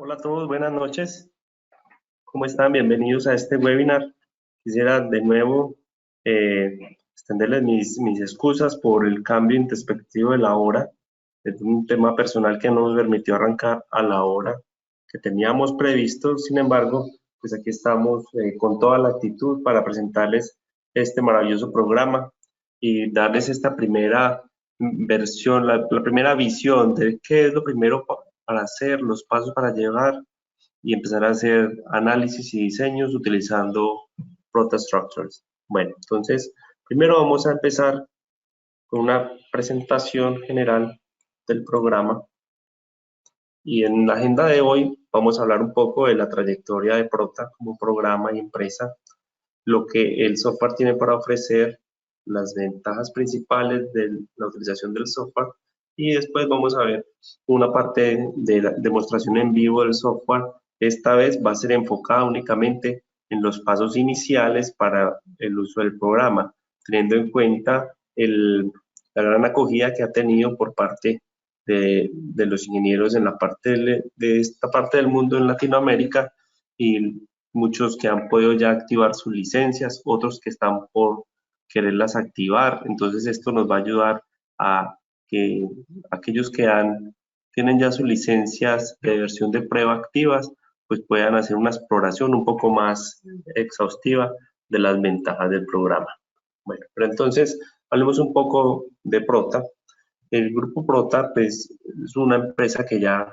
Hola a todos, buenas noches. ¿Cómo están? Bienvenidos a este webinar. Quisiera de nuevo extenderles mis excusas por el cambio introspectivo de la hora. Es un tema personal que no nos permitió arrancar a la hora que teníamos previsto. Sin embargo, pues aquí estamos con toda la actitud para presentarles este maravilloso programa y darles esta primera versión, la primera visión de qué es lo primero para hacer, los pasos para llevar y empezar a hacer análisis y diseños utilizando ProtaStructures. Bueno, entonces, primero vamos a empezar con una presentación general del programa. Y en la agenda de hoy vamos a hablar un poco de la trayectoria de Prota como programa y empresa, lo que el software tiene para ofrecer, las ventajas principales de la utilización del software, y después vamos a ver una parte de la demostración en vivo del software. Esta vez va a ser enfocada únicamente en los pasos iniciales para el uso del programa, teniendo en cuenta la gran acogida que ha tenido por parte de los ingenieros en la parte de esta parte del mundo en Latinoamérica, y muchos que han podido ya activar sus licencias, otros que están por quererlas activar. Entonces esto nos va a ayudar a que aquellos que tienen ya sus licencias de versión de prueba activas, pues puedan hacer una exploración un poco más exhaustiva de las ventajas del programa. Bueno, pero entonces hablemos un poco de Prota. El grupo Prota, pues, es una empresa que ya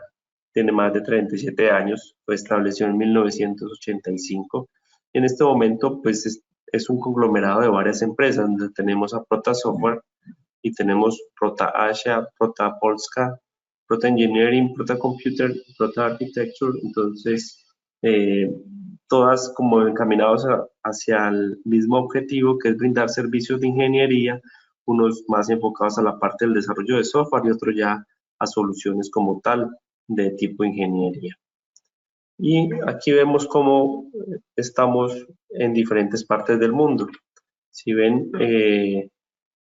tiene más de 37 años, fue estableció en 1985. En este momento, pues, es un conglomerado de varias empresas, donde tenemos a Prota Software y tenemos Prota Asia, Prota Polska, Prota Engineering, Prota Computer, Prota Architecture. Entonces, todas como encaminadas hacia el mismo objetivo, que es brindar servicios de ingeniería, unos más enfocados a la parte del desarrollo de software y otros ya a soluciones como tal de tipo ingeniería. Y aquí vemos cómo estamos en diferentes partes del mundo. Si ven,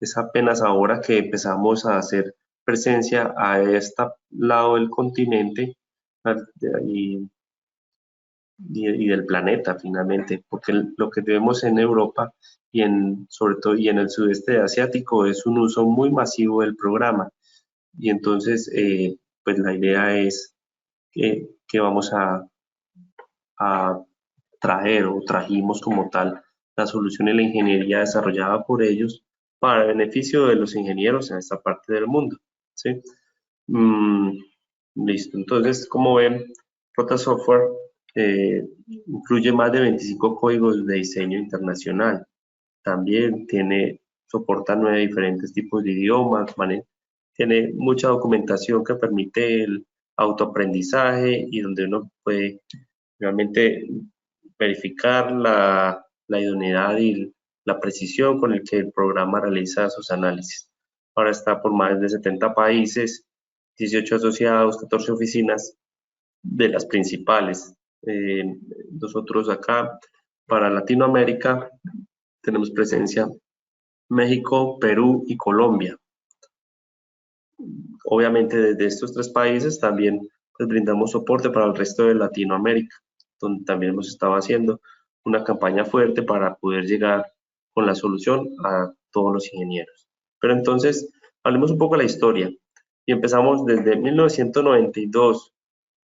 es apenas ahora que empezamos a hacer presencia a este lado del continente y del planeta finalmente, porque lo que vemos en Europa y sobre todo y en el sudeste asiático es un uso muy masivo del programa. Y entonces, pues la idea es que vamos a traer o trajimos como tal la solución y la ingeniería desarrollada por ellos para el beneficio de los ingenieros en esta parte del mundo, ¿sí? Listo, entonces, como ven, Prota Software incluye más de 25 códigos de diseño internacional. También soporta 9 diferentes tipos de idiomas, ¿vale? Tiene mucha documentación que permite el autoaprendizaje y donde uno puede realmente verificar la idoneidad y la precisión con el que el programa realiza sus análisis. Ahora está por más de 70 países, 18 asociados, 14 oficinas de las principales. Nosotros acá, para Latinoamérica, tenemos presencia México, Perú y Colombia. Obviamente desde estos 3 países también pues, brindamos soporte para el resto de Latinoamérica, donde también hemos estado haciendo una campaña fuerte para poder llegar con la solución a todos los ingenieros. Pero entonces, hablemos un poco de la historia. Y empezamos desde 1992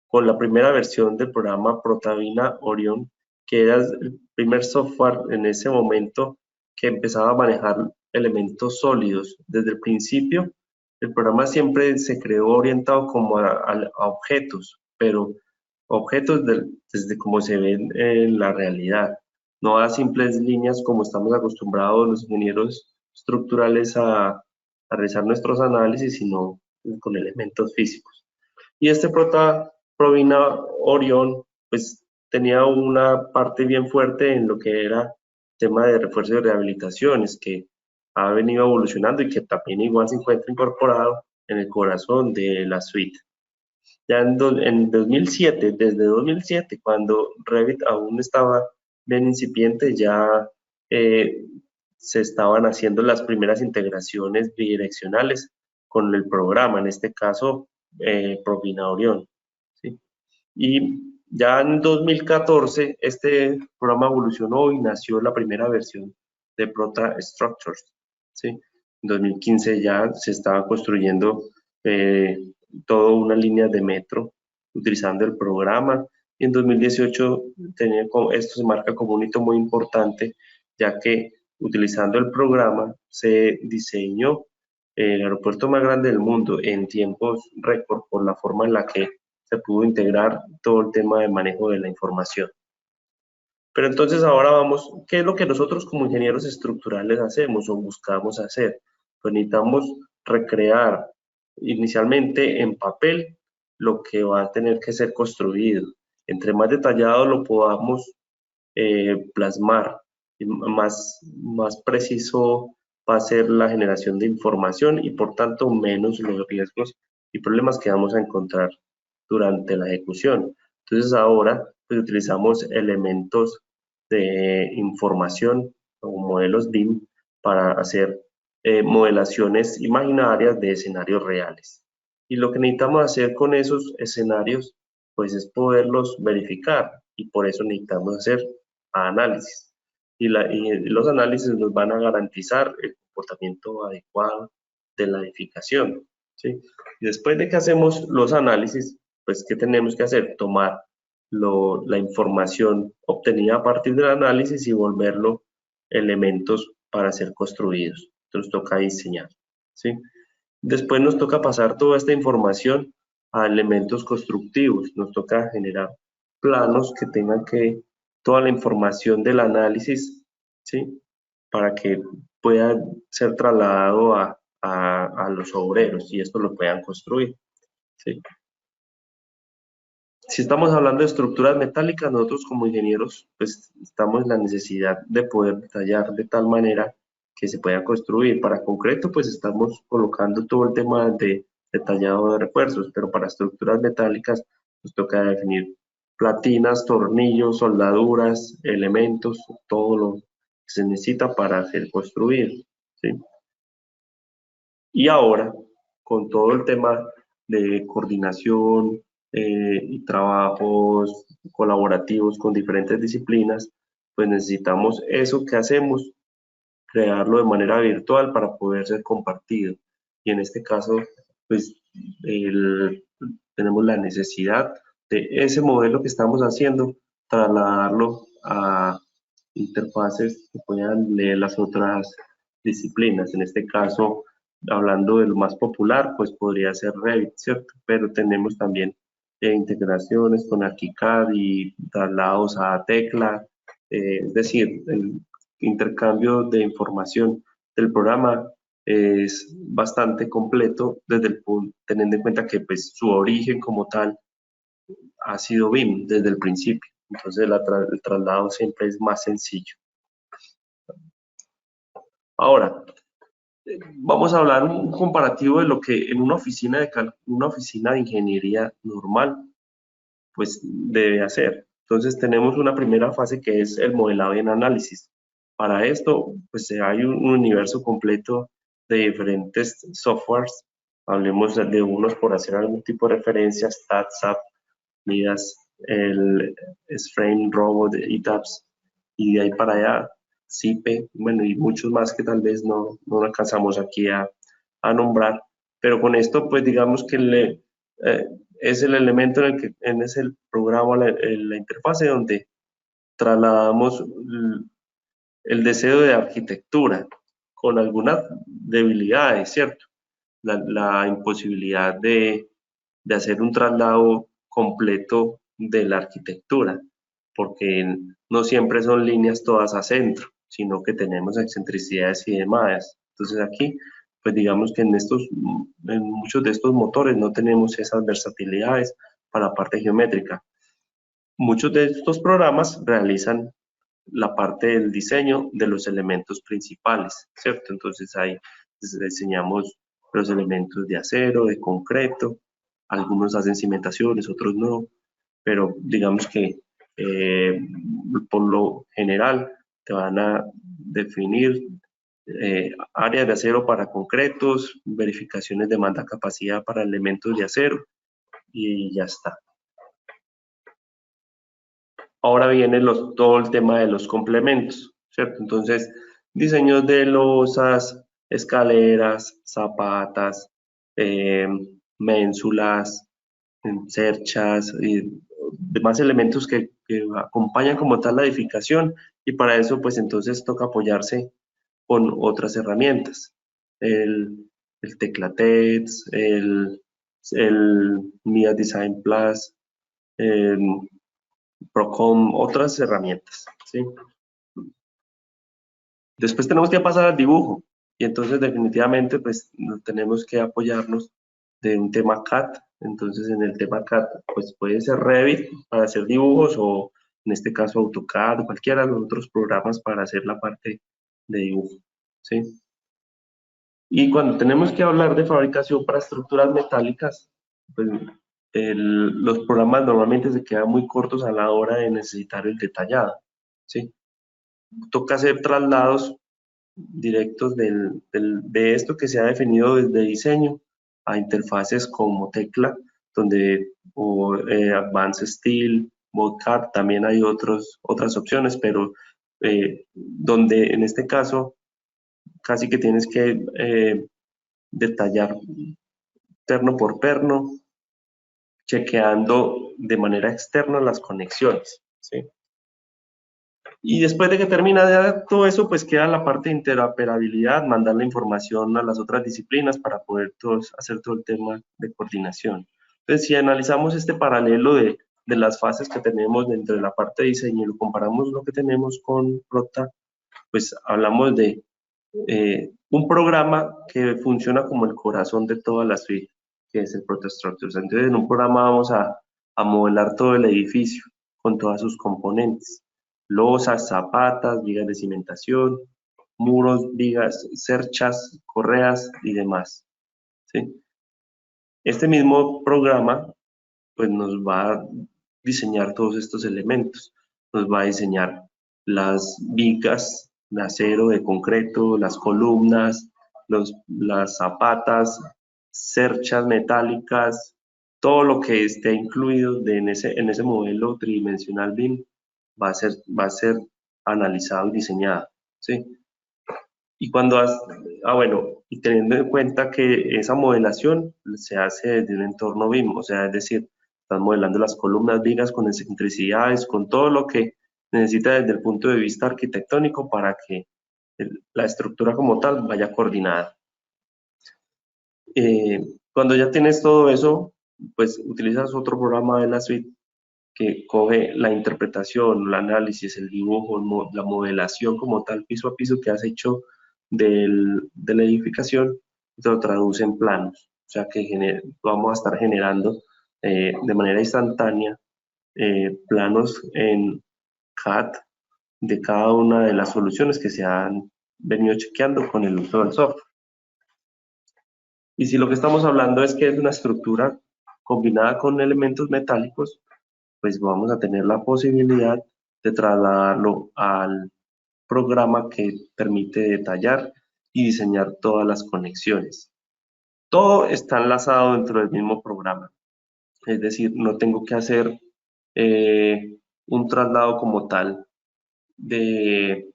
con la primera versión del programa Protavina Orion, que era el primer software en ese momento que empezaba a manejar elementos sólidos. Desde el principio, el programa siempre se creó orientado como a objetos, pero objetos desde como se ven en la realidad, no a simples líneas como estamos acostumbrados los ingenieros estructurales a realizar nuestros análisis, sino con elementos físicos. Y este Provina Orion, pues tenía una parte bien fuerte en lo que era tema de refuerzo y rehabilitaciones, que ha venido evolucionando y que también igual se encuentra incorporado en el corazón de la suite. Ya en 2007, desde 2007, cuando Revit aún estaba bien incipiente, ya se estaban haciendo las primeras integraciones bidireccionales con el programa, en este caso Provina Orion, ¿sí? Y ya en 2014 este programa evolucionó y nació la primera versión de Prota Structures, ¿sí? En 2015 ya se estaba construyendo toda una línea de metro utilizando el programa, y en 2018 esto se marca como un hito muy importante, ya que utilizando el programa se diseñó el aeropuerto más grande del mundo en tiempos récord por la forma en la que se pudo integrar todo el tema de manejo de la información. Pero entonces ahora vamos, ¿qué es lo que nosotros como ingenieros estructurales hacemos o buscamos hacer? Pues necesitamos recrear inicialmente en papel lo que va a tener que ser construido. Entre más detallado lo podamos plasmar, más preciso va a ser la generación de información y por tanto menos los riesgos y problemas que vamos a encontrar durante la ejecución. Entonces ahora pues, utilizamos elementos de información o modelos BIM para hacer modelaciones imaginarias de escenarios reales. Y lo que necesitamos hacer con esos escenarios pues es poderlos verificar y por eso necesitamos hacer análisis. Y los análisis nos van a garantizar el comportamiento adecuado de la edificación, ¿sí? Y después de que hacemos los análisis, pues, ¿qué tenemos que hacer? Tomar la información obtenida a partir del análisis y volverlo elementos para ser construidos. Entonces toca diseñar, ¿sí? Después nos toca pasar toda esta información a elementos constructivos. Nos toca generar planos que tengan toda la información del análisis, ¿sí? Para que pueda ser trasladado a los obreros y esto lo puedan construir, ¿sí? Si estamos hablando de estructuras metálicas, nosotros como ingenieros, pues estamos en la necesidad de poder detallar de tal manera que se pueda construir. Para concreto, pues estamos colocando todo el tema de detallado de refuerzos, pero para estructuras metálicas nos toca definir platinas, tornillos, soldaduras, elementos, todo lo que se necesita para ser construido, ¿sí? Y ahora, con todo el tema de coordinación y trabajos colaborativos con diferentes disciplinas, pues necesitamos eso que hacemos, crearlo de manera virtual para poder ser compartido. Y en este caso, pues tenemos la necesidad de ese modelo que estamos haciendo, trasladarlo a interfaces que puedan leer las otras disciplinas. En este caso, hablando de lo más popular, pues podría ser Revit, ¿cierto? Pero tenemos también integraciones con ArchiCAD y traslados a Tecla, es decir, el intercambio de información del programa es bastante completo desde el punto, teniendo en cuenta que pues, su origen como tal ha sido BIM desde el principio. Entonces el traslado siempre es más sencillo. Ahora, vamos a hablar un comparativo de lo que en una oficina de ingeniería normal pues debe hacer. Entonces tenemos una primera fase que es el modelado y el análisis. Para esto, pues hay un universo completo de diferentes softwares. Hablemos de unos por hacer algún tipo de referencia, StatSap, Midas, el S-Frame, Robot, ETABS, y de ahí para allá, CIPE, bueno, y muchos más que tal vez no alcanzamos aquí a nombrar. Pero con esto, pues digamos que es el elemento en el que es el programa, la interfase donde trasladamos el deseo de arquitectura con algunas debilidades, ¿cierto? La imposibilidad de hacer un traslado completo de la arquitectura, porque no siempre son líneas todas a centro, sino que tenemos excentricidades y demás. Entonces aquí, pues digamos que en muchos de estos motores no tenemos esas versatilidades para la parte geométrica. Muchos de estos programas realizan la parte del diseño de los elementos principales, ¿cierto? Entonces ahí diseñamos los elementos de acero, de concreto, algunos hacen cimentaciones, otros no, pero digamos que por lo general te van a definir áreas de acero para concretos, verificaciones de demanda capacidad para elementos de acero y ya está. Ahora viene todo el tema de los complementos, ¿cierto? Entonces, diseños de losas, escaleras, zapatas, ménsulas, cerchas y demás elementos que acompañan como tal la edificación, y para eso pues entonces toca apoyarse con otras herramientas, el Teclatex, el Mia Design Plus, Procom, otras herramientas, ¿sí? Después tenemos que pasar al dibujo, y entonces definitivamente pues tenemos que apoyarnos de un tema CAD. Entonces en el tema CAD pues puede ser Revit para hacer dibujos, o en este caso AutoCAD o cualquiera de los otros programas para hacer la parte de dibujo, ¿sí? Y cuando tenemos que hablar de fabricación para estructuras metálicas, pues los programas normalmente se quedan muy cortos a la hora de necesitar el detallado, ¿sí? Toca hacer traslados directos de esto que se ha definido desde diseño a interfaces como Tecla, o Advanced Steel, ModCAD, también hay otras opciones, pero donde en este caso casi que tienes que detallar perno por perno, chequeando de manera externa las conexiones, ¿sí? Y después de que termina ya todo eso, pues queda la parte de interoperabilidad, mandar la información a las otras disciplinas para poder hacer todo el tema de coordinación. Entonces, si analizamos este paralelo de las fases que tenemos dentro de la parte de diseño y lo comparamos lo que tenemos con Prota, pues hablamos de un programa que funciona como el corazón de toda la suite, que es el ProtaStructures. Entonces, en un programa vamos a modelar todo el edificio con todas sus componentes: losas, zapatas, vigas de cimentación, muros, vigas, cerchas, correas y demás, ¿sí? Este mismo programa pues nos va a diseñar todos estos elementos. Nos va a diseñar las vigas de acero, de concreto, las columnas, las zapatas, cerchas metálicas, todo lo que esté incluido en ese modelo tridimensional BIM va a ser analizado y diseñado, ¿sí? Y bueno, y teniendo en cuenta que esa modelación se hace desde un entorno BIM, o sea, es decir, estás modelando las columnas, vigas con excentricidades, con todo lo que necesita desde el punto de vista arquitectónico para que la estructura como tal vaya coordinada. Cuando ya tienes todo eso, pues utilizas otro programa de la suite que coge la interpretación, el análisis, el dibujo, la modelación como tal, piso a piso que has hecho de la edificación, y te lo traduce en planos. O sea que vamos a estar generando de manera instantánea planos en CAD de cada una de las soluciones que se han venido chequeando con el uso del software. Y si lo que estamos hablando es que es una estructura combinada con elementos metálicos, pues vamos a tener la posibilidad de trasladarlo al programa que permite detallar y diseñar todas las conexiones. Todo está enlazado dentro del mismo programa, es decir, no tengo que hacer un traslado como tal de,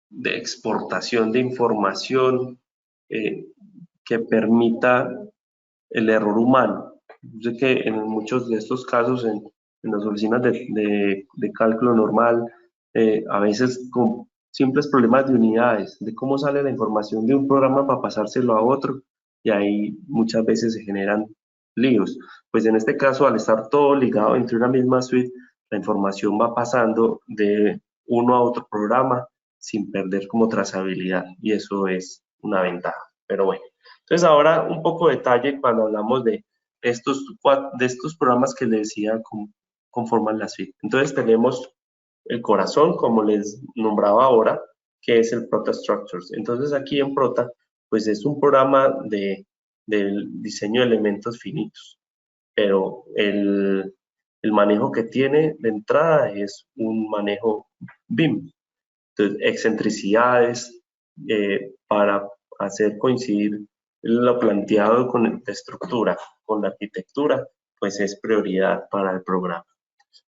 de exportación de información eh, que permita el error humano. Yo sé que en muchos de estos casos, en las oficinas de cálculo normal, a veces con simples problemas de unidades, de cómo sale la información de un programa para pasárselo a otro, y ahí muchas veces se generan líos. Pues en este caso, al estar todo ligado entre una misma suite, la información va pasando de uno a otro programa sin perder como trazabilidad, y eso es una ventaja. Pero bueno. Entonces ahora un poco de detalle cuando hablamos de estos programas que les decía conforman la suite. Entonces tenemos el corazón, como les nombraba ahora, que es el ProtaStructures. Entonces aquí en Prota, pues es un programa del diseño de elementos finitos, pero el manejo que tiene de entrada es un manejo BIM. Entonces, excentricidades para hacer coincidir lo planteado con la estructura, con la arquitectura, pues es prioridad para el programa.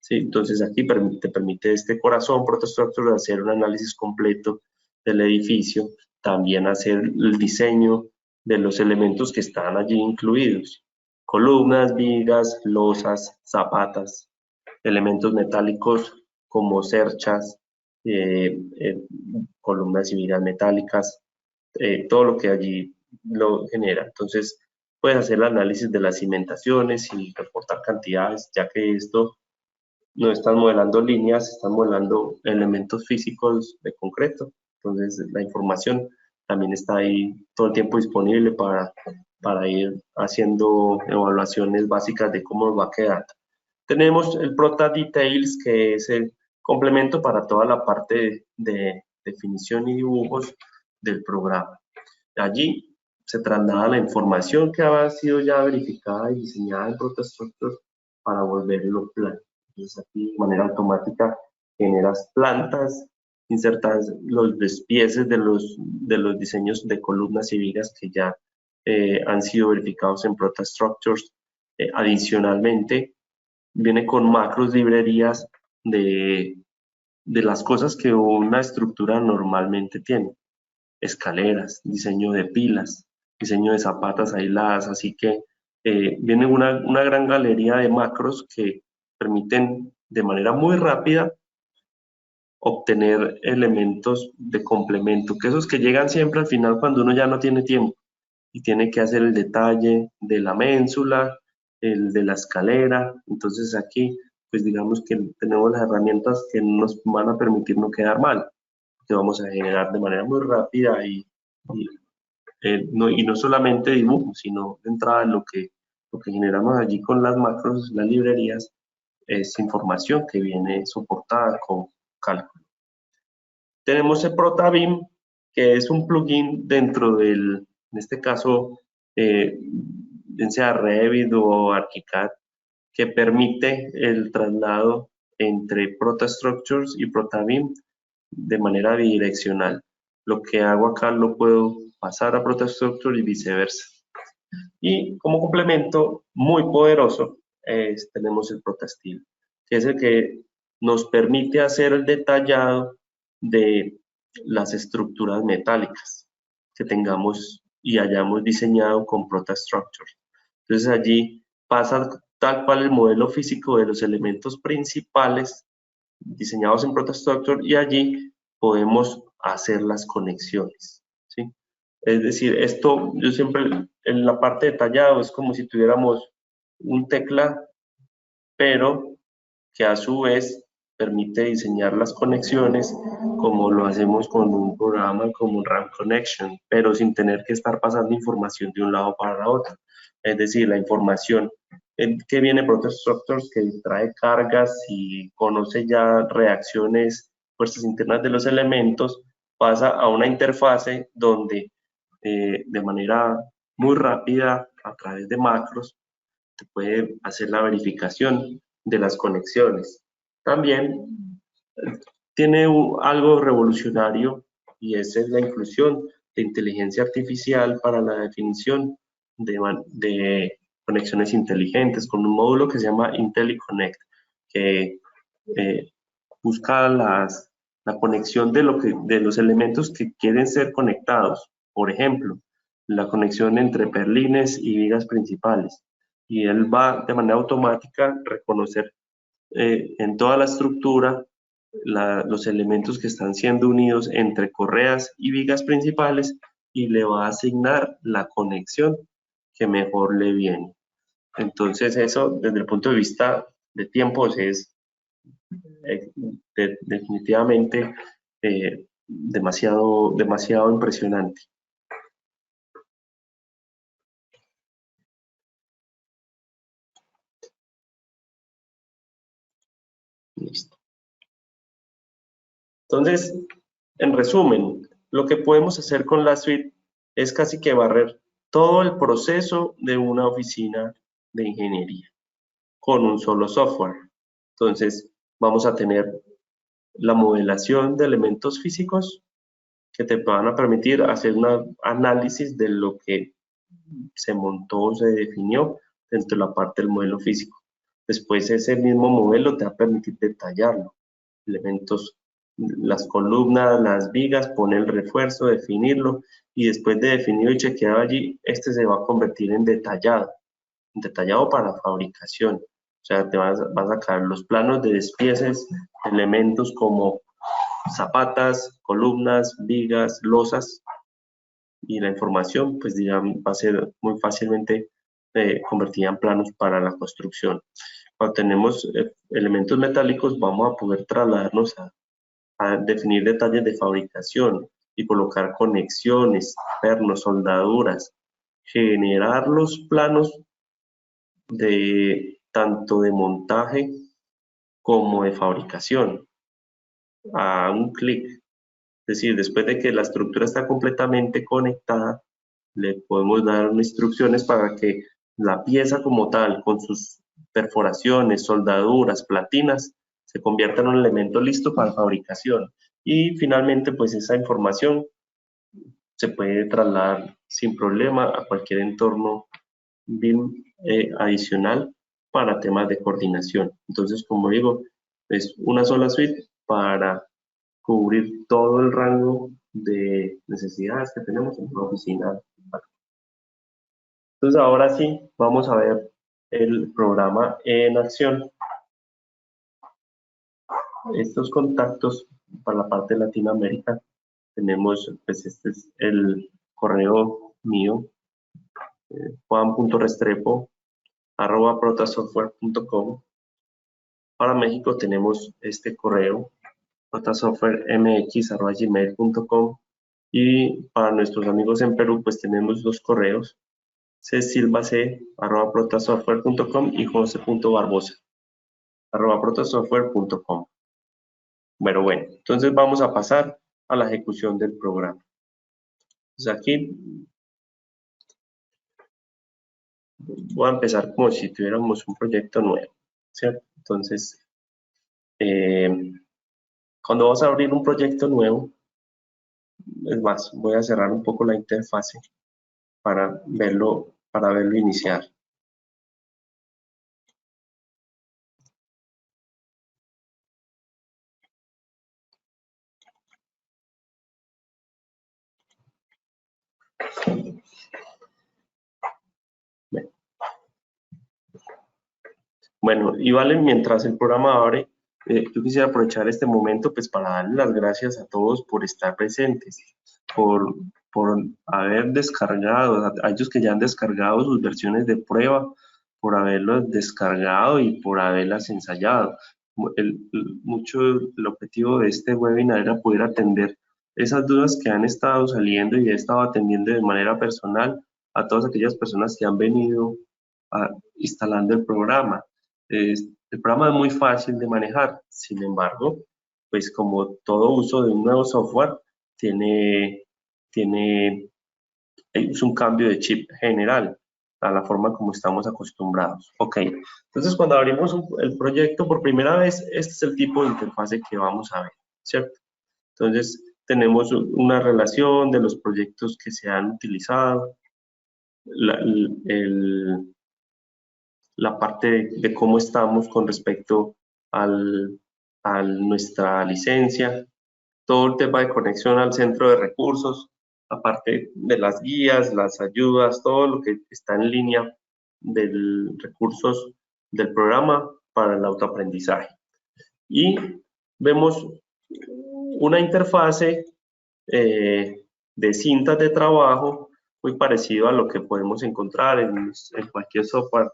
¿sí? Entonces aquí te permite este corazón ProtoStructure hacer un análisis completo del edificio, también hacer el diseño de los elementos que están allí incluidos, columnas, vigas, losas, zapatas, elementos metálicos como cerchas, columnas y vigas metálicas, todo lo que allí lo genera. Entonces, puedes hacer el análisis de las cimentaciones y reportar cantidades, ya que esto no están modelando líneas, están modelando elementos físicos de concreto. Entonces, la información también está ahí todo el tiempo disponible para ir haciendo evaluaciones básicas de cómo va a quedar. Tenemos el Prota Details, que es el complemento para toda la parte de definición y dibujos del programa. Allí se traslada la información que ha sido ya verificada y diseñada en ProtoStructure para volverlo plano. Entonces aquí de manera automática generas plantas, insertas los despieces de los diseños de columnas y vigas que ya han sido verificados en ProtoStructures. Adicionalmente, viene con macros, librerías de las cosas que una estructura normalmente tiene. Escaleras, diseño de pilas, diseño de zapatas aisladas, así que viene una gran galería de macros que permiten de manera muy rápida obtener elementos de complemento, que esos que llegan siempre al final cuando uno ya no tiene tiempo y tiene que hacer el detalle de la ménsula, el de la escalera. Entonces aquí, pues digamos que tenemos las herramientas que nos van a permitir no quedar mal, que vamos a generar de manera muy rápida y no solamente dibujos, sino de entrada lo que generamos allí con las macros, las librerías, es información que viene soportada con cálculo. Tenemos el ProtaBIM, que es un plugin dentro del, en este caso, bien sea Revit o ArchiCAD, que permite el traslado entre ProtaStructures y ProtaBIM de manera bidireccional. Lo que hago acá lo puedo pasar a ProtaStructure y viceversa. Y como complemento muy poderoso tenemos el ProtaSteel, que es el que nos permite hacer el detallado de las estructuras metálicas que tengamos y hayamos diseñado con ProtaStructure. Entonces allí pasa tal cual el modelo físico de los elementos principales diseñados en ProtaStructure y allí podemos hacer las conexiones, ¿sí? Es decir, esto yo siempre en la parte detallada es como si tuviéramos un tecla, pero que a su vez permite diseñar las conexiones como lo hacemos con un programa como RAM Connection, pero sin tener que estar pasando información de un lado para el otro. Es decir, la información que viene ProtaStructures, que trae cargas y conoce ya reacciones, fuerzas internas de los elementos, pasa a una interfase donde de manera muy rápida, a través de macros, te puede hacer la verificación de las conexiones. También tiene algo revolucionario y esa es la inclusión de inteligencia artificial para la definición de conexiones inteligentes con un módulo que se llama IntelliConnect, que busca la conexión de los elementos que quieren ser conectados. Por ejemplo, la conexión entre perlines y vigas principales. Y él va de manera automática a reconocer en toda la estructura los elementos que están siendo unidos entre correas y vigas principales y le va a asignar la conexión que mejor le viene. Entonces eso desde el punto de vista de tiempos es definitivamente demasiado impresionante. Listo. Entonces, en resumen, lo que podemos hacer con la suite es casi que barrer todo el proceso de una oficina de ingeniería con un solo software. Entonces, vamos a tener la modelación de elementos físicos que te van a permitir hacer un análisis de lo que se montó o se definió dentro de la parte del modelo físico. Después ese mismo modelo te va a permitir detallarlo. Elementos, las columnas, las vigas, poner el refuerzo, definirlo, y después de definido y chequeado allí, este se va a convertir en detallado para fabricación. O sea, te vas a sacar los planos de despieces, elementos como zapatas, columnas, vigas, losas, y la información, pues digamos, va a ser muy fácilmente convertida en planos para la construcción. Cuando tenemos elementos metálicos, vamos a poder trasladarnos a definir detalles de fabricación y colocar conexiones, pernos, soldaduras, generar los planos de tanto de montaje como de fabricación a un clic. Es decir, después de que la estructura está completamente conectada, le podemos dar instrucciones para que la pieza como tal, con sus perforaciones, soldaduras, platinas, se convierta en un elemento listo para fabricación. Y finalmente, pues esa información se puede trasladar sin problema a cualquier entorno BIM adicional para temas de coordinación. Entonces, como digo, es una sola suite para cubrir todo el rango de necesidades que tenemos en una oficina. Entonces, ahora sí, vamos a ver el programa en acción. Estos contactos para la parte de Latinoamérica, tenemos, pues este es el correo mío, juan.restrepo@protasoftware.com. Para México tenemos este correo, protasoftwaremx@gmail.com. Y para nuestros amigos en Perú, pues tenemos dos correos, csilvac@protasoftware.com y jose.barbosa@protasoftware.com. Bueno, entonces vamos a pasar a la ejecución del programa. Entonces aquí voy a empezar como si tuviéramos un proyecto nuevo, ¿cierto? Entonces, cuando vas a abrir un proyecto nuevo, es más, voy a cerrar un poco la interfase para verlo iniciar. Bueno, y vale, mientras el programa abre, yo quisiera aprovechar este momento pues para darle las gracias a todos por estar presentes, por, por haber descargado, a ellos que ya han descargado sus versiones de prueba, por haberlas descargado y por haberlas ensayado. El objetivo de este webinar era poder atender esas dudas que han estado saliendo y he estado atendiendo de manera personal a todas aquellas personas que han venido instalando el programa. El programa es muy fácil de manejar, sin embargo, pues como todo uso de un nuevo software, es un cambio de chip general a la forma como estamos acostumbrados. Ok, entonces cuando abrimos el proyecto por primera vez, este es el tipo de interfase que vamos a ver, ¿cierto? Entonces tenemos una relación de los proyectos que se han utilizado, la parte de cómo estamos con respecto a nuestra licencia, todo el tema de conexión al centro de recursos, aparte de las guías, las ayudas, todo lo que está en línea de recursos del programa para el autoaprendizaje. Y vemos una interfase de cintas de trabajo muy parecido a lo que podemos encontrar en cualquier software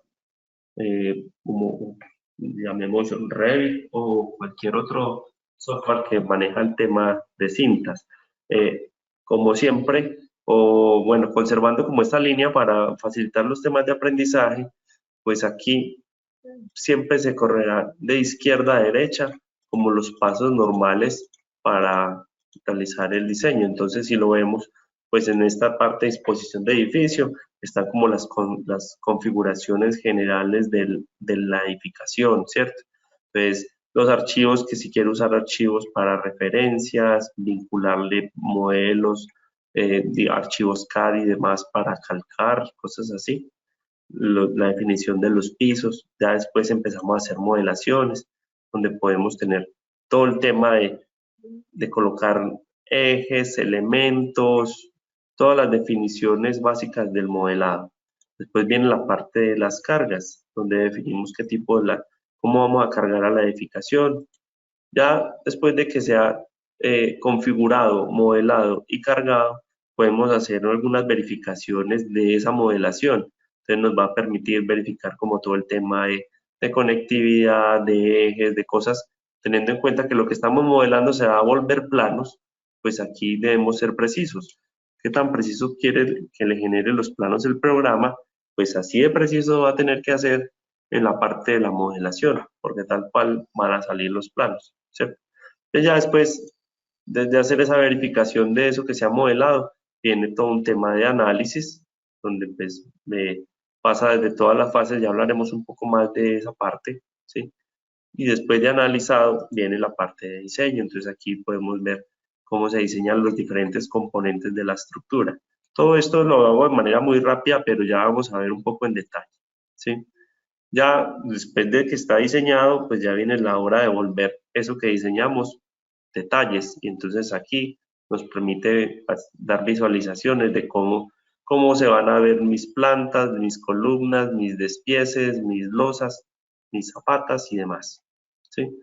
como llamemos Revit o cualquier otro software que maneja el tema de cintas. Como siempre, o bueno, conservando como esta línea para facilitar los temas de aprendizaje, pues aquí siempre se correrá de izquierda a derecha como los pasos normales para realizar el diseño. Entonces, si lo vemos, pues en esta parte de disposición de edificio están como las configuraciones generales de la edificación, ¿cierto? Entonces, los archivos, que si quiero usar archivos para referencias, vincularle modelos, de archivos CAD y demás para calcar, cosas así. la definición de los pisos. Ya después empezamos a hacer modelaciones, donde podemos tener todo el tema de colocar ejes, elementos, todas las definiciones básicas del modelado. Después viene la parte de las cargas, donde definimos qué tipo cómo vamos a cargar a la edificación. Ya después de que sea configurado, modelado y cargado, podemos hacer algunas verificaciones de esa modelación. Entonces nos va a permitir verificar como todo el tema de conectividad, de ejes, de cosas, teniendo en cuenta que lo que estamos modelando se va a volver planos, pues aquí debemos ser precisos. ¿Qué tan preciso quiere que le genere los planos el programa? Pues así de preciso va a tener que hacer en la parte de la modelación, porque tal cual van a salir los planos, ¿cierto? Entonces ya después, desde hacer esa verificación de eso que se ha modelado, viene todo un tema de análisis, donde pues pasa desde todas las fases, ya hablaremos un poco más de esa parte, ¿sí? Y después de analizado viene la parte de diseño, entonces aquí podemos ver cómo se diseñan los diferentes componentes de la estructura. Todo esto lo hago de manera muy rápida, pero ya vamos a ver un poco en detalle, ¿sí? Ya después de que está diseñado, pues ya viene la hora de volver eso que diseñamos, detalles, y entonces aquí nos permite dar visualizaciones de cómo se van a ver mis plantas, mis columnas, mis despieces, mis losas, mis zapatas y demás, ¿sí?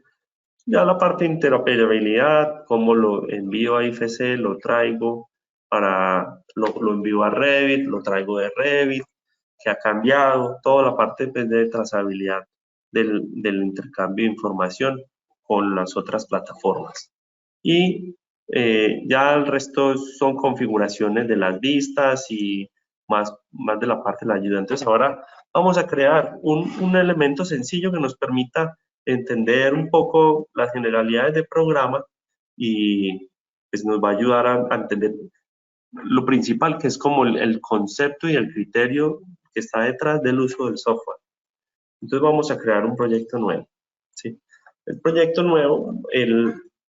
Ya la parte de interoperabilidad, cómo lo envío a IFC, lo traigo lo envío a Revit, lo traigo de Revit, que ha cambiado, toda la parte pues, de trazabilidad del intercambio de información con las otras plataformas. Y ya el resto son configuraciones de las vistas y más de la parte de la ayuda. Entonces ahora vamos a crear un elemento sencillo que nos permita entender un poco las generalidades del programa y pues nos va a ayudar a entender lo principal, que es como el concepto y el criterio que está detrás del uso del software. Entonces vamos a crear un proyecto nuevo, ¿sí? El proyecto nuevo,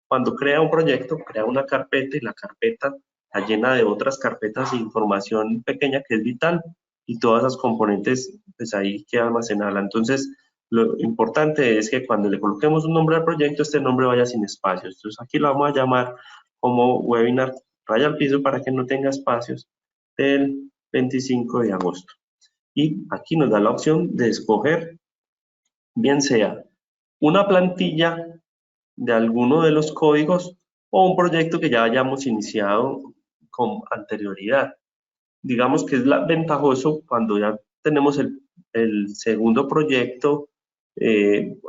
cuando crea un proyecto, crea una carpeta y la carpeta está llena de otras carpetas de información pequeña que es vital y todas esas componentes, pues ahí queda almacenada. Entonces, lo importante es que cuando le coloquemos un nombre al proyecto, este nombre vaya sin espacios. Entonces, aquí lo vamos a llamar como webinar raya al piso para que no tenga espacios del 25 de agosto. Y aquí nos da la opción de escoger bien sea una plantilla de alguno de los códigos o un proyecto que ya hayamos iniciado con anterioridad. Digamos que es ventajoso cuando ya tenemos el segundo proyecto,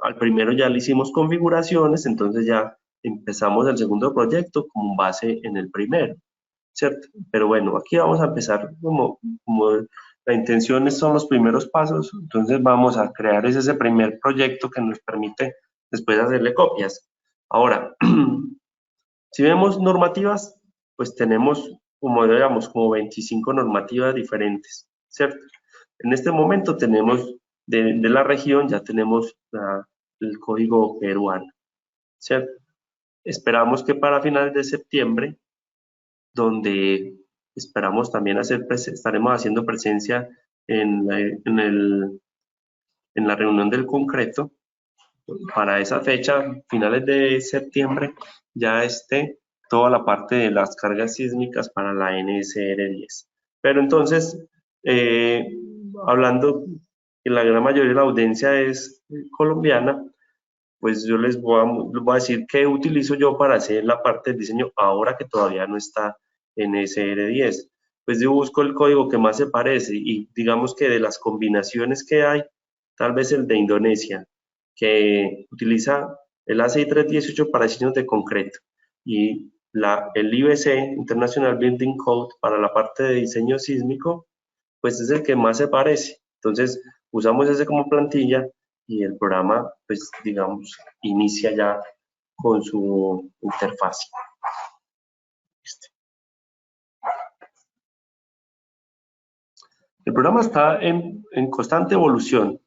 al primero ya le hicimos configuraciones, entonces ya empezamos el segundo proyecto con base en el primero, ¿cierto? Pero bueno, aquí vamos a empezar como la intención son los primeros pasos, entonces vamos a crear ese primer proyecto que nos permite después hacerle copias. Ahora, si vemos normativas, pues tenemos, como digamos, como 25 normativas diferentes, ¿cierto? En este momento tenemos, de la región, ya tenemos el código peruano, ¿cierto? Esperamos que para finales de septiembre, donde esperamos también estaremos haciendo presencia en la reunión del concreto, para esa fecha, finales de septiembre, ya esté toda la parte de las cargas sísmicas para la NSR10. Pero entonces, hablando que la gran mayoría de la audiencia es colombiana, pues yo les voy a decir qué utilizo yo para hacer la parte del diseño ahora que todavía no está en SR10. Pues yo busco el código que más se parece y digamos que de las combinaciones que hay, tal vez el de Indonesia, que utiliza el ACI 318 para diseños de concreto y el IBC, International Building Code, para la parte de diseño sísmico, pues es el que más se parece. Entonces, usamos ese como plantilla y el programa, pues digamos, inicia ya con su interfaz. El programa está en constante evolución.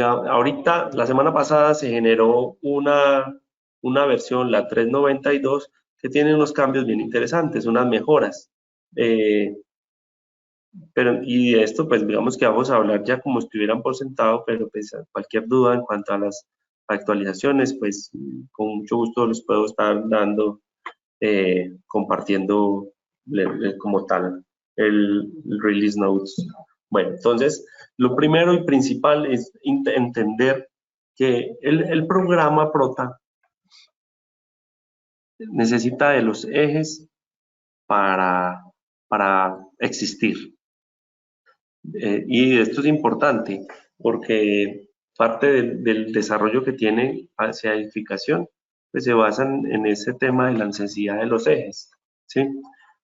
Ahorita, la semana pasada se generó una versión, la 392, que tiene unos cambios bien interesantes, unas mejoras. Pero, y de esto, pues digamos que vamos a hablar ya como estuvieran por sentado, pero pues cualquier duda en cuanto a las actualizaciones, pues con mucho gusto les puedo estar dando, compartiendo como tal el release notes. Bueno, entonces, lo primero y principal es entender que el programa Prota necesita de los ejes para, para existir. Y esto es importante porque parte del desarrollo que tiene hacia edificación pues se basa en ese tema de la necesidad de los ejes, ¿sí?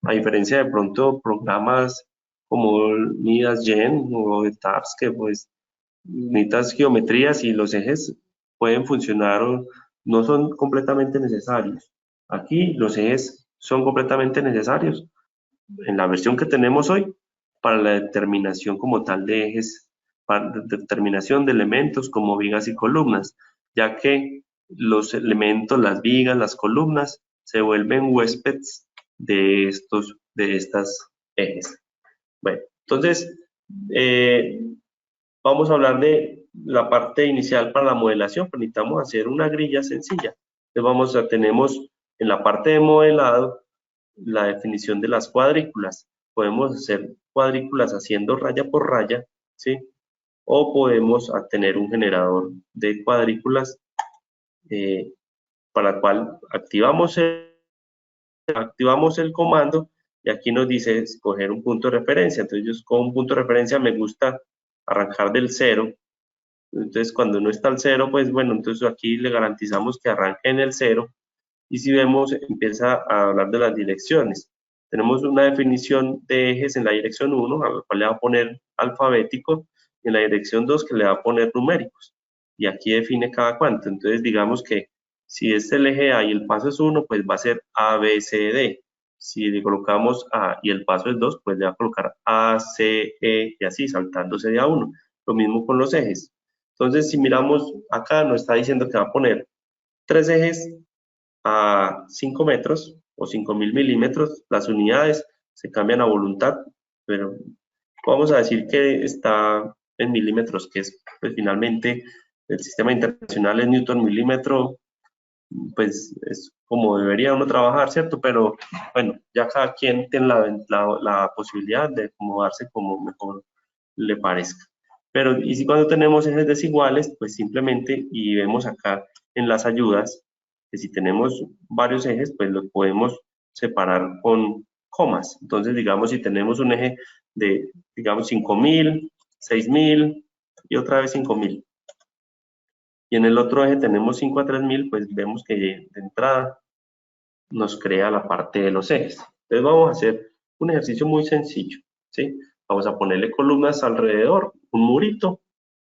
A diferencia de pronto programas como Midas-Gen o de TARS que pues necesitas geometrías y los ejes pueden funcionar o no son completamente necesarios. Aquí los ejes son completamente necesarios en la versión que tenemos hoy para la determinación como tal de ejes, para la determinación de elementos como vigas y columnas, ya que los elementos, las vigas, las columnas, se vuelven huéspedes de estas ejes. Bueno, entonces, vamos a hablar de la parte inicial para la modelación, pero necesitamos hacer una grilla sencilla. Entonces tenemos en la parte de modelado la definición de las cuadrículas. Podemos hacer cuadrículas haciendo raya por raya, ¿sí? O podemos tener un generador de cuadrículas eh, para el cual activamos el comando y aquí nos dice escoger un punto de referencia. Entonces yo con un punto de referencia me gusta arrancar del cero. Entonces cuando no está al cero, pues bueno, entonces aquí le garantizamos que arranque en el cero. Y si vemos, empieza a hablar de las direcciones. Tenemos una definición de ejes en la dirección 1, a la cual le va a poner alfabético, y en la dirección 2 que le va a poner numéricos. Y aquí define cada cuánto. Entonces, digamos que si es el eje A y el paso es 1, pues va a ser A, B, C, D. Si le colocamos A y el paso es 2, pues le va a colocar A, C, E y así, saltándose de A1. Lo mismo con los ejes. Entonces, si miramos acá, nos está diciendo que va a poner tres ejes a 5 metros o 5.000 milímetros, las unidades se cambian a voluntad, pero vamos a decir que está en milímetros, que es pues, finalmente el sistema internacional es Newton milímetro, pues es como debería uno trabajar, ¿cierto? Pero bueno, ya cada quien tiene la posibilidad de acomodarse como mejor le parezca. Pero, y si cuando tenemos ejes desiguales, pues simplemente, y vemos acá en las ayudas, que si tenemos varios ejes, pues los podemos separar con comas. Entonces, digamos, si tenemos un eje de, digamos, 5.000, 6.000 y otra vez 5.000. Y en el otro eje tenemos 5 a 3.000, pues vemos que de entrada nos crea la parte de los ejes. Entonces vamos a hacer un ejercicio muy sencillo, ¿sí? Vamos a ponerle columnas alrededor, un murito,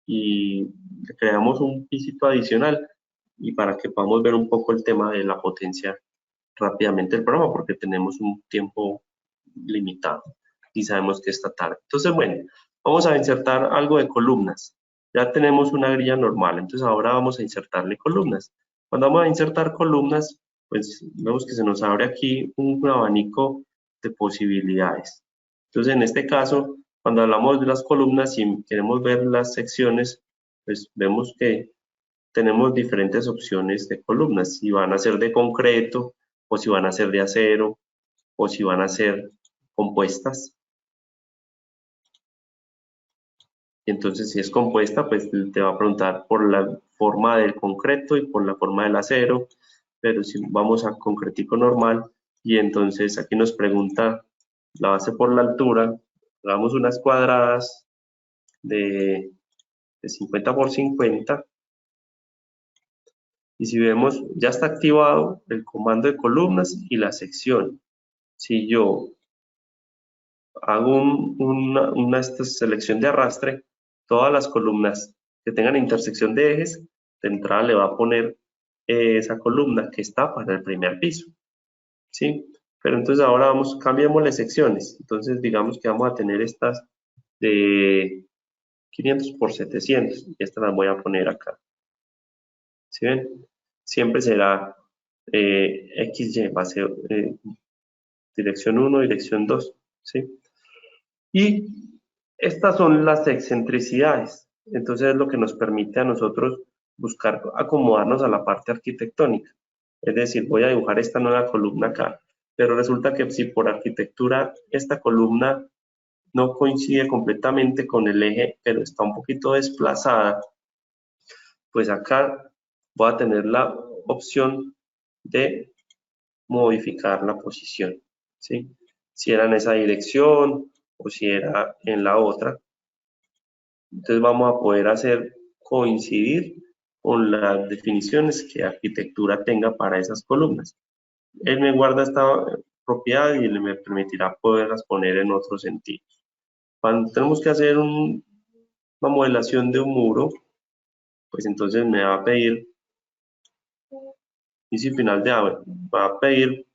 y creamos un pisito adicional y para que podamos ver un poco el tema de la potencia rápidamente del programa porque tenemos un tiempo limitado y sabemos que esta tarde. Entonces, bueno, vamos a insertar algo de columnas. Ya tenemos una grilla normal, entonces ahora vamos a insertarle columnas. Cuando vamos a insertar columnas, pues vemos que se nos abre aquí un abanico de posibilidades. Entonces, en este caso, cuando hablamos de las columnas y queremos ver las secciones, pues vemos que tenemos diferentes opciones de columnas, si van a ser de concreto, o si van a ser de acero, o si van a ser compuestas. Y entonces, si es compuesta, pues te va a preguntar por la forma del concreto y por la forma del acero, pero si vamos a concretico normal, y entonces aquí nos pregunta la base por la altura, hagamos unas cuadradas de 50 por 50, y si vemos, ya está activado el comando de columnas y la sección. Si yo hago esta selección de arrastre, todas las columnas que tengan intersección de ejes, de entrada le va a poner esa columna que está para el primer piso, ¿sí? Pero entonces ahora cambiemos las secciones. Entonces digamos que vamos a tener estas de 500 por 700 y estas las voy a poner acá, ¿sí ven? Siempre será XY, va a ser dirección 1, dirección 2, ¿sí? Y estas son las excentricidades. Entonces es lo que nos permite a nosotros buscar acomodarnos a la parte arquitectónica. Es decir, voy a dibujar esta nueva columna acá, pero resulta que si por arquitectura esta columna no coincide completamente con el eje, pero está un poquito desplazada, pues acá voy a tener la opción de modificar la posición, ¿sí? Si era en esa dirección o si era en la otra. Entonces vamos a poder hacer coincidir con las definiciones que arquitectura tenga para esas columnas. Él me guarda esta propiedad y me permitirá poderlas poner en otro sentido. Cuando tenemos que hacer una modelación de un muro, pues entonces me va a pedir, y si final de va a pedir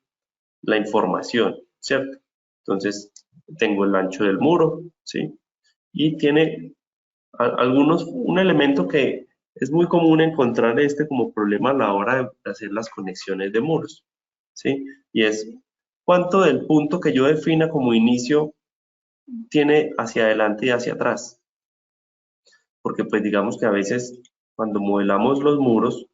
la información, ¿cierto? Entonces tengo el ancho del muro, ¿sí? Y tiene un elemento que es muy común encontrar como problema a la hora de hacer las conexiones de muros, ¿sí? Y es cuánto del punto que yo defina como inicio tiene hacia adelante y hacia atrás. Porque pues digamos que a veces cuando modelamos los muros,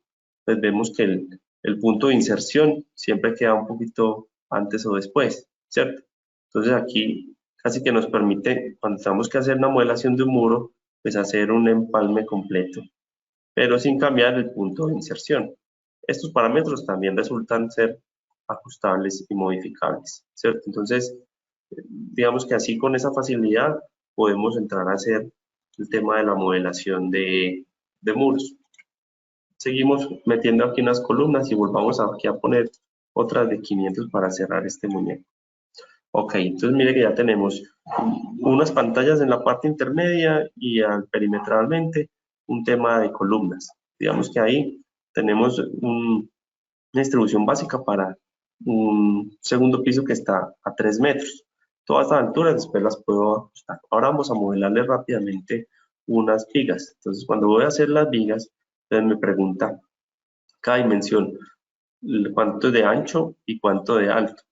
pues vemos que el punto de inserción siempre queda un poquito antes o después, ¿cierto? Entonces aquí casi que nos permite, cuando tenemos que hacer una modelación de un muro, pues hacer un empalme completo, pero sin cambiar el punto de inserción. Estos parámetros también resultan ser ajustables y modificables, ¿cierto? Entonces, digamos que así con esa facilidad podemos entrar a hacer el tema de la modelación de muros. Seguimos metiendo aquí unas columnas y volvamos aquí a poner otras de 500 para cerrar este muñeco. Ok, entonces mire que ya tenemos unas pantallas en la parte intermedia y perimetralmente un tema de columnas. Digamos que ahí tenemos una distribución básica para un segundo piso que está a 3 metros. Todas estas alturas después las puedo ajustar. Ahora vamos a modelarle rápidamente unas vigas. Entonces cuando voy a hacer las vigas, entonces me pregunta cada dimensión cuánto es de ancho y cuánto de alto.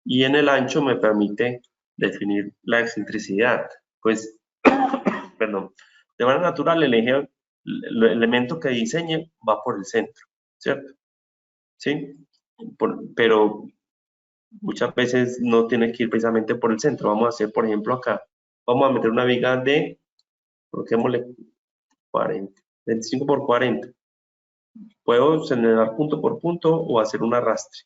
Y en el ancho me permite definir la excentricidad. Pues, perdón, de manera natural el eje, el elemento que diseñe va por el centro, ¿cierto? ¿Sí? Pero muchas veces no tiene que ir precisamente por el centro. Vamos a hacer, por ejemplo, acá, vamos a meter una viga de, coloquémosle 40, 25 por 40. Puedo señalar punto por punto o hacer un arrastre.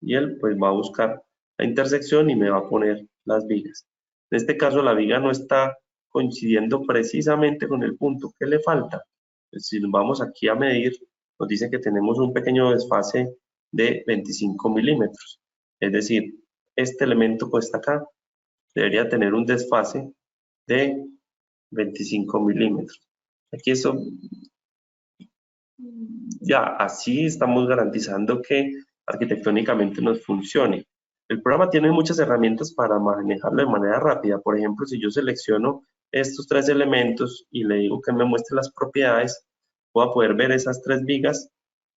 Y él pues va a buscar la intersección y me va a poner las vigas. En este caso la viga no está coincidiendo precisamente con el punto que le falta. Pues, si nos vamos aquí a medir, nos dice que tenemos un pequeño desfase de 25 milímetros. Es decir, este elemento que está acá debería tener un desfase de 25 milímetros. Aquí eso, ya así estamos garantizando que arquitectónicamente nos funcione. El programa tiene muchas herramientas para manejarlo de manera rápida. Por ejemplo, si yo selecciono estos 3 elementos y le digo que me muestre las propiedades, voy a poder ver esas 3 vigas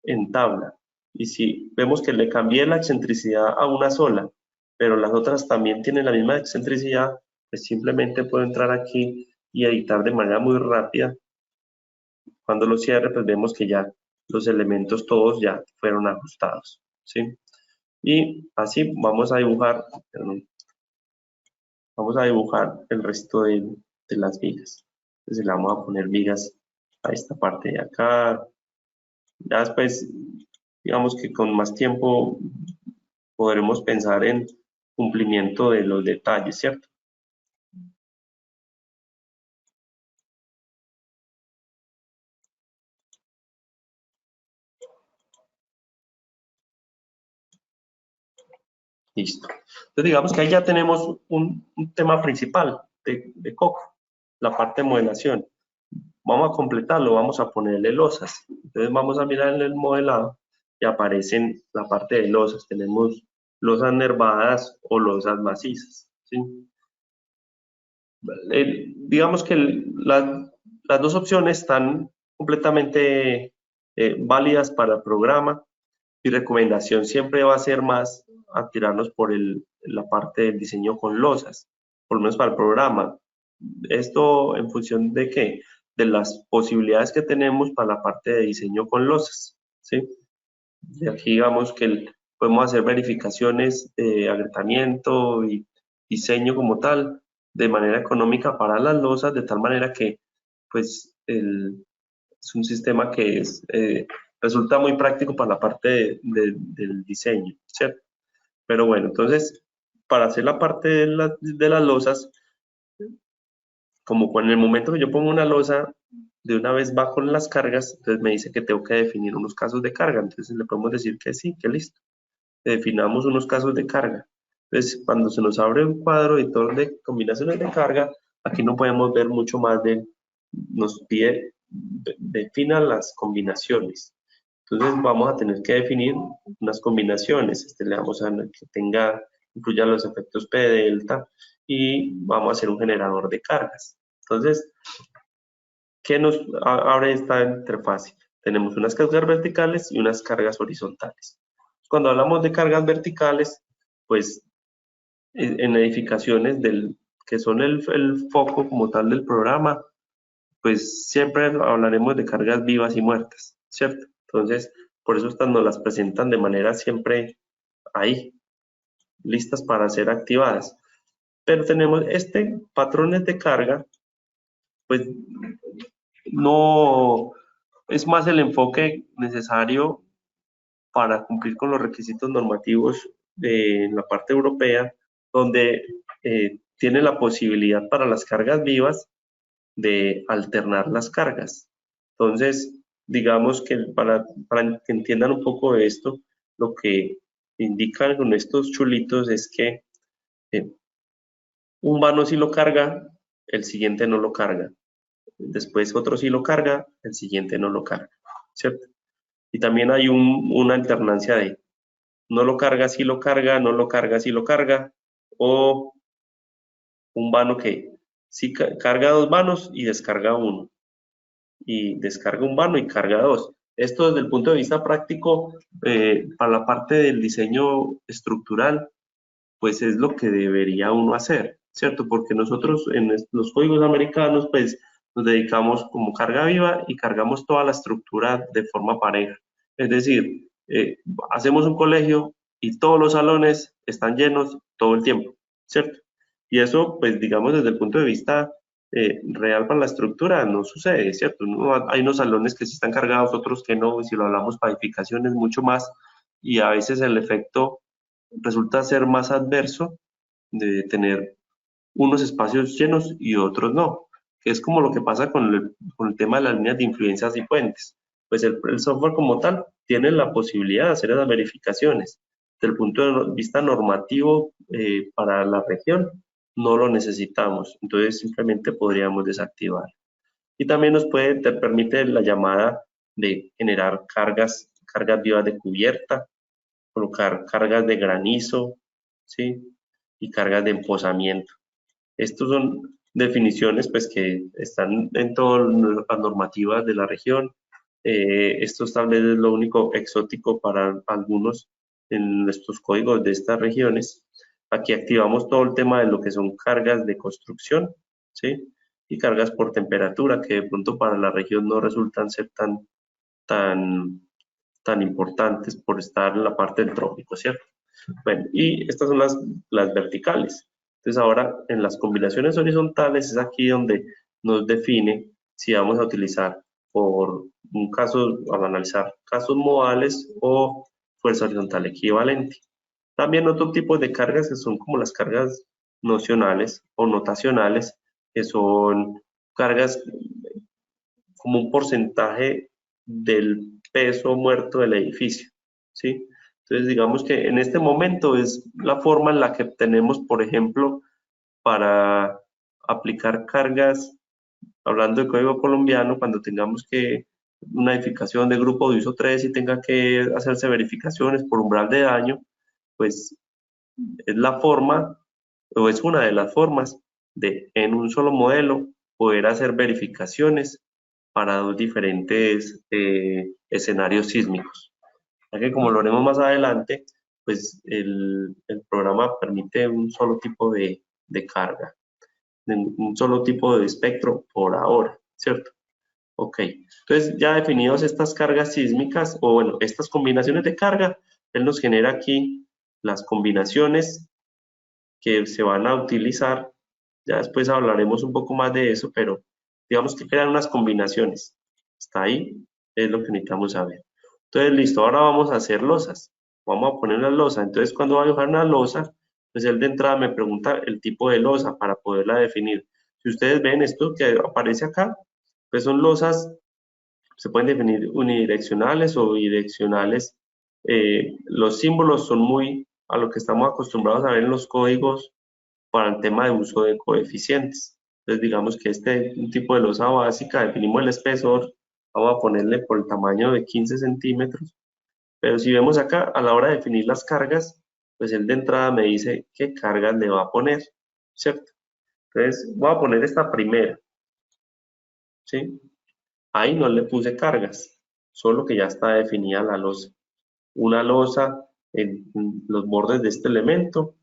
en tabla. Y si vemos que le cambié la excentricidad a una sola, pero las otras también tienen la misma excentricidad, pues simplemente puedo entrar aquí y editar de manera muy rápida. Cuando lo cierre, pues vemos que ya los elementos todos ya fueron ajustados, ¿sí? Y así vamos a dibujar, perdón, vamos a dibujar el resto de las vigas. Entonces le vamos a poner vigas a esta parte de acá. Ya después, digamos que con más tiempo podremos pensar en cumplimiento de los detalles, ¿cierto? Listo. Entonces digamos que ahí ya tenemos un tema principal de Coco, la parte de modelación. Vamos a completarlo, vamos a ponerle losas. Entonces vamos a mirar en el modelado y aparecen la parte de losas. Tenemos losas nervadas o losas macizas, ¿sí? Digamos que las dos opciones están completamente válidas para el programa. Mi recomendación siempre va a ser más a tirarnos por la parte del diseño con losas. por lo menos para el programa. ¿Esto en función de qué? De las posibilidades que tenemos para la parte de diseño con losas, ¿sí? Y aquí digamos que podemos hacer verificaciones de agrietamiento y diseño como tal, de manera económica para las losas, de tal manera que pues es un sistema que resulta muy práctico para la parte del diseño, ¿cierto? Pero bueno, entonces, para hacer la parte de las losas, como en el momento que yo pongo una losa, de una vez va con las cargas, entonces me dice que tengo que definir unos casos de carga, entonces le podemos decir que sí, que listo, definamos unos casos de carga. Entonces, cuando se nos abre un cuadro editor de combinaciones de carga, aquí no podemos ver mucho más nos pide, defina las combinaciones. Entonces vamos a tener que definir unas combinaciones. Le damos a que incluya los efectos P de delta y vamos a hacer un generador de cargas. Entonces, ¿qué nos abre esta interfaz? Tenemos unas cargas verticales y unas cargas horizontales. Cuando hablamos de cargas verticales, pues en edificaciones que son el foco como tal del programa, pues siempre hablaremos de cargas vivas y muertas, ¿cierto? Entonces, por eso estas nos las presentan de manera siempre ahí, listas para ser activadas. Pero tenemos patrones de carga, pues no es más el enfoque necesario para cumplir con los requisitos normativos de la parte europea, donde tiene la posibilidad para las cargas vivas de alternar las cargas. Entonces, digamos que para que entiendan un poco de esto, lo que indican con estos chulitos es que eh, un vano si lo carga, el siguiente no lo carga. Después otro si lo carga, el siguiente no lo carga, ¿cierto? Y también hay una alternancia de no lo carga si lo carga, no lo carga si lo carga, o un vano que sí carga dos vanos y descarga uno, y descarga un vano y carga dos. Esto desde el punto de vista práctico, para la parte del diseño estructural, pues es lo que debería uno hacer, ¿cierto? Porque nosotros en los códigos americanos, pues nos dedicamos como carga viva y cargamos toda la estructura de forma pareja. Es decir, hacemos un colegio y todos los salones están llenos todo el tiempo, ¿cierto? Y eso, pues digamos, desde el punto de vista real para la estructura, no sucede, ¿cierto? Hay unos salones que sí están cargados, otros que no, y si lo hablamos para edificaciones, mucho más, y a veces el efecto resulta ser más adverso de tener unos espacios llenos y otros no, que es como lo que pasa con el tema de las líneas de influencias y puentes. Pues el software como tal tiene la posibilidad de hacer esas verificaciones. Desde el punto de vista normativo para la región, no lo necesitamos, entonces simplemente podríamos desactivar. Y también te permite la llamada de generar cargas vivas de cubierta, colocar cargas de granizo, ¿sí? Y cargas de empozamiento. Estos son definiciones pues, que están en todas las normativas de la región. Esto tal vez es lo único exótico para algunos en estos códigos de estas regiones. Aquí activamos todo el tema de lo que son cargas de construcción, ¿sí? Y cargas por temperatura, que de pronto para la región no resultan ser tan, tan importantes por estar en la parte del trópico, ¿cierto? Bueno, y estas son las verticales. Entonces ahora en las combinaciones horizontales es aquí donde nos define si vamos a utilizar por un caso, al analizar casos modales o fuerza horizontal equivalente. También otro tipo de cargas que son como las cargas nocionales o notacionales, que son cargas como un porcentaje del peso muerto del edificio, ¿sí? Entonces, digamos que en este momento es la forma en la que tenemos, por ejemplo, para aplicar cargas, hablando de código colombiano, cuando tengamos que una edificación de grupo de uso 3 y tenga que hacerse verificaciones por umbral de daño, pues es la forma o es una de las formas de en un solo modelo poder hacer verificaciones para dos diferentes escenarios sísmicos. Ya que como lo haremos más adelante, pues el programa permite un solo tipo de carga. un solo tipo de espectro por ahora, ¿cierto? Ok, entonces ya definidos estas cargas sísmicas, o bueno, estas combinaciones de carga, él nos genera aquí las combinaciones que se van a utilizar. Ya después hablaremos un poco más de eso, pero digamos que crean unas combinaciones. Está ahí, es lo que necesitamos saber. Entonces, listo, ahora vamos a hacer losas. Vamos a poner la losa. Entonces, cuando va a dibujar una losa, pues él de entrada me pregunta el tipo de losa para poderla definir. Si ustedes ven esto que aparece acá, pues son losas, se pueden definir unidireccionales o bidireccionales. Los símbolos son muy a lo que estamos acostumbrados a ver en los códigos para el tema de uso de coeficientes. Entonces, digamos que un tipo de losa básica, definimos el espesor, vamos a ponerle por el tamaño de 15 centímetros, pero si vemos acá, a la hora de definir las cargas, pues él de entrada me dice qué cargas le va a poner, ¿cierto? Entonces, voy a poner esta primera, ¿sí? Ahí no le puse cargas, solo que ya está definida la losa. Una losa en los bordes de este elemento,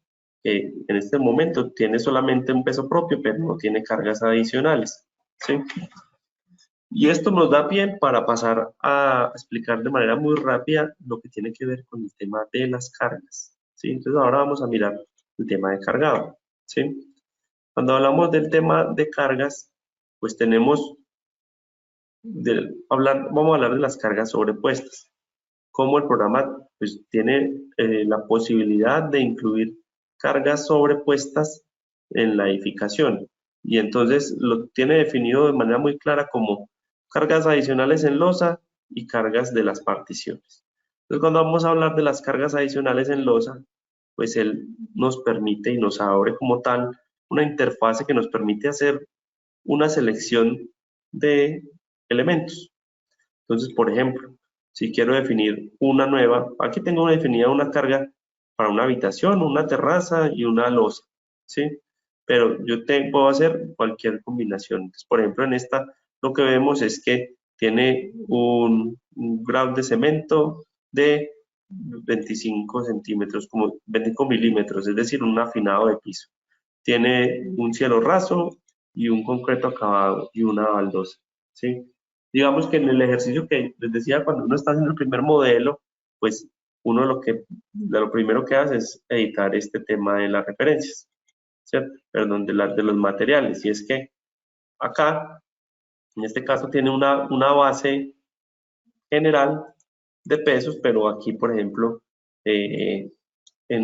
que en este momento tiene solamente un peso propio, pero no tiene cargas adicionales, ¿sí? Y esto nos da pie para pasar a explicar de manera muy rápida lo que tiene que ver con el tema de las cargas, ¿sí? Entonces ahora vamos a mirar el tema de cargado, ¿sí? Cuando hablamos del tema de cargas, pues tenemos vamos a hablar de las cargas sobrepuestas. Cómo el programa pues, tiene la posibilidad de incluir cargas sobrepuestas en la edificación. Y entonces lo tiene definido de manera muy clara como cargas adicionales en losa y cargas de las particiones. Entonces, cuando vamos a hablar de las cargas adicionales en losa, pues él nos permite y nos abre como tal una interfase que nos permite hacer una selección de elementos. Entonces, por ejemplo, si quiero definir una nueva, aquí tengo definida una carga para una habitación, una terraza y una losa, ¿sí? Pero puedo hacer cualquier combinación. Entonces, por ejemplo, en esta lo que vemos es que tiene un ground de cemento de 25 centímetros, como 25 milímetros, es decir, un afinado de piso. Tiene un cielo raso y un concreto acabado y una baldosa, ¿sí? Digamos que en el ejercicio que les decía, cuando uno está haciendo el primer modelo, pues uno de lo primero que hace es editar este tema de las referencias, ¿cierto? Perdón, de los materiales. Y es que acá, en este caso, tiene una base general de pesos, pero aquí, por ejemplo, en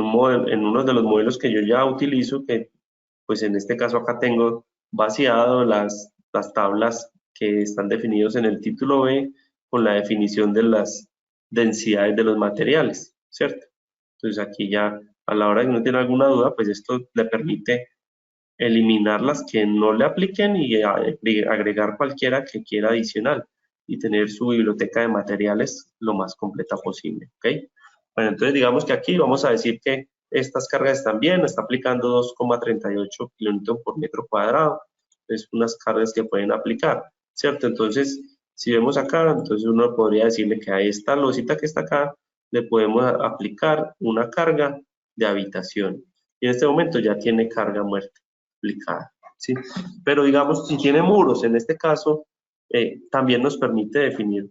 uno de los modelos que yo ya utilizo, que pues en este caso acá tengo vaciado las tablas que están definidos en el título B con la definición de las densidades de los materiales, ¿cierto? Entonces aquí ya a la hora de que uno tiene alguna duda, pues esto le permite eliminar las que no le apliquen y agregar cualquiera que quiera adicional y tener su biblioteca de materiales lo más completa posible, ¿ok? Bueno, entonces digamos que aquí vamos a decir que estas cargas están bien, está aplicando 2,38 kilonewton por metro cuadrado, es unas cargas que pueden aplicar, ¿cierto? Entonces, si vemos acá, entonces uno podría decirle que a esta losita que está acá le podemos aplicar una carga de habitación. Y en este momento ya tiene carga muerta aplicada, ¿sí? Pero digamos, si tiene muros, en este caso, también nos permite definir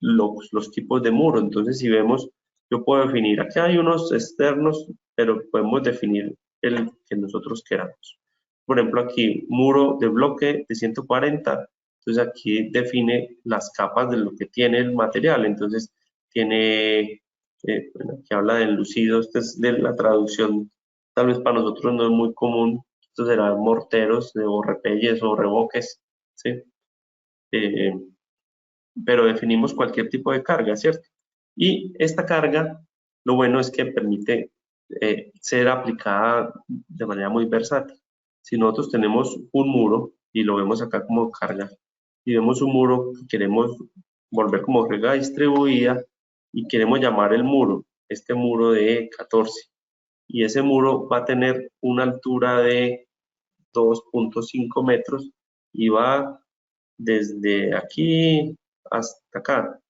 los tipos de muro. Entonces, si vemos, yo puedo definir, aquí hay unos externos, pero podemos definir el que nosotros queramos. Por ejemplo, aquí, muro de bloque de 140, entonces aquí define las capas de lo que tiene el material. Entonces, tiene, bueno, aquí habla de enlucido, esta es de la traducción, tal vez para nosotros no es muy común, esto será morteros o repelles o revoques, ¿sí? Eh, pero definimos cualquier tipo de carga, ¿cierto? Y esta carga, lo bueno es que permite ser aplicada de manera muy versátil. Si nosotros tenemos un muro, y lo vemos acá como carga, y vemos un muro que queremos volver como carga distribuida, y queremos llamar el muro, este muro de 14, y ese muro va a tener una altura de 2,5 metros, y va desde aquí hasta acá,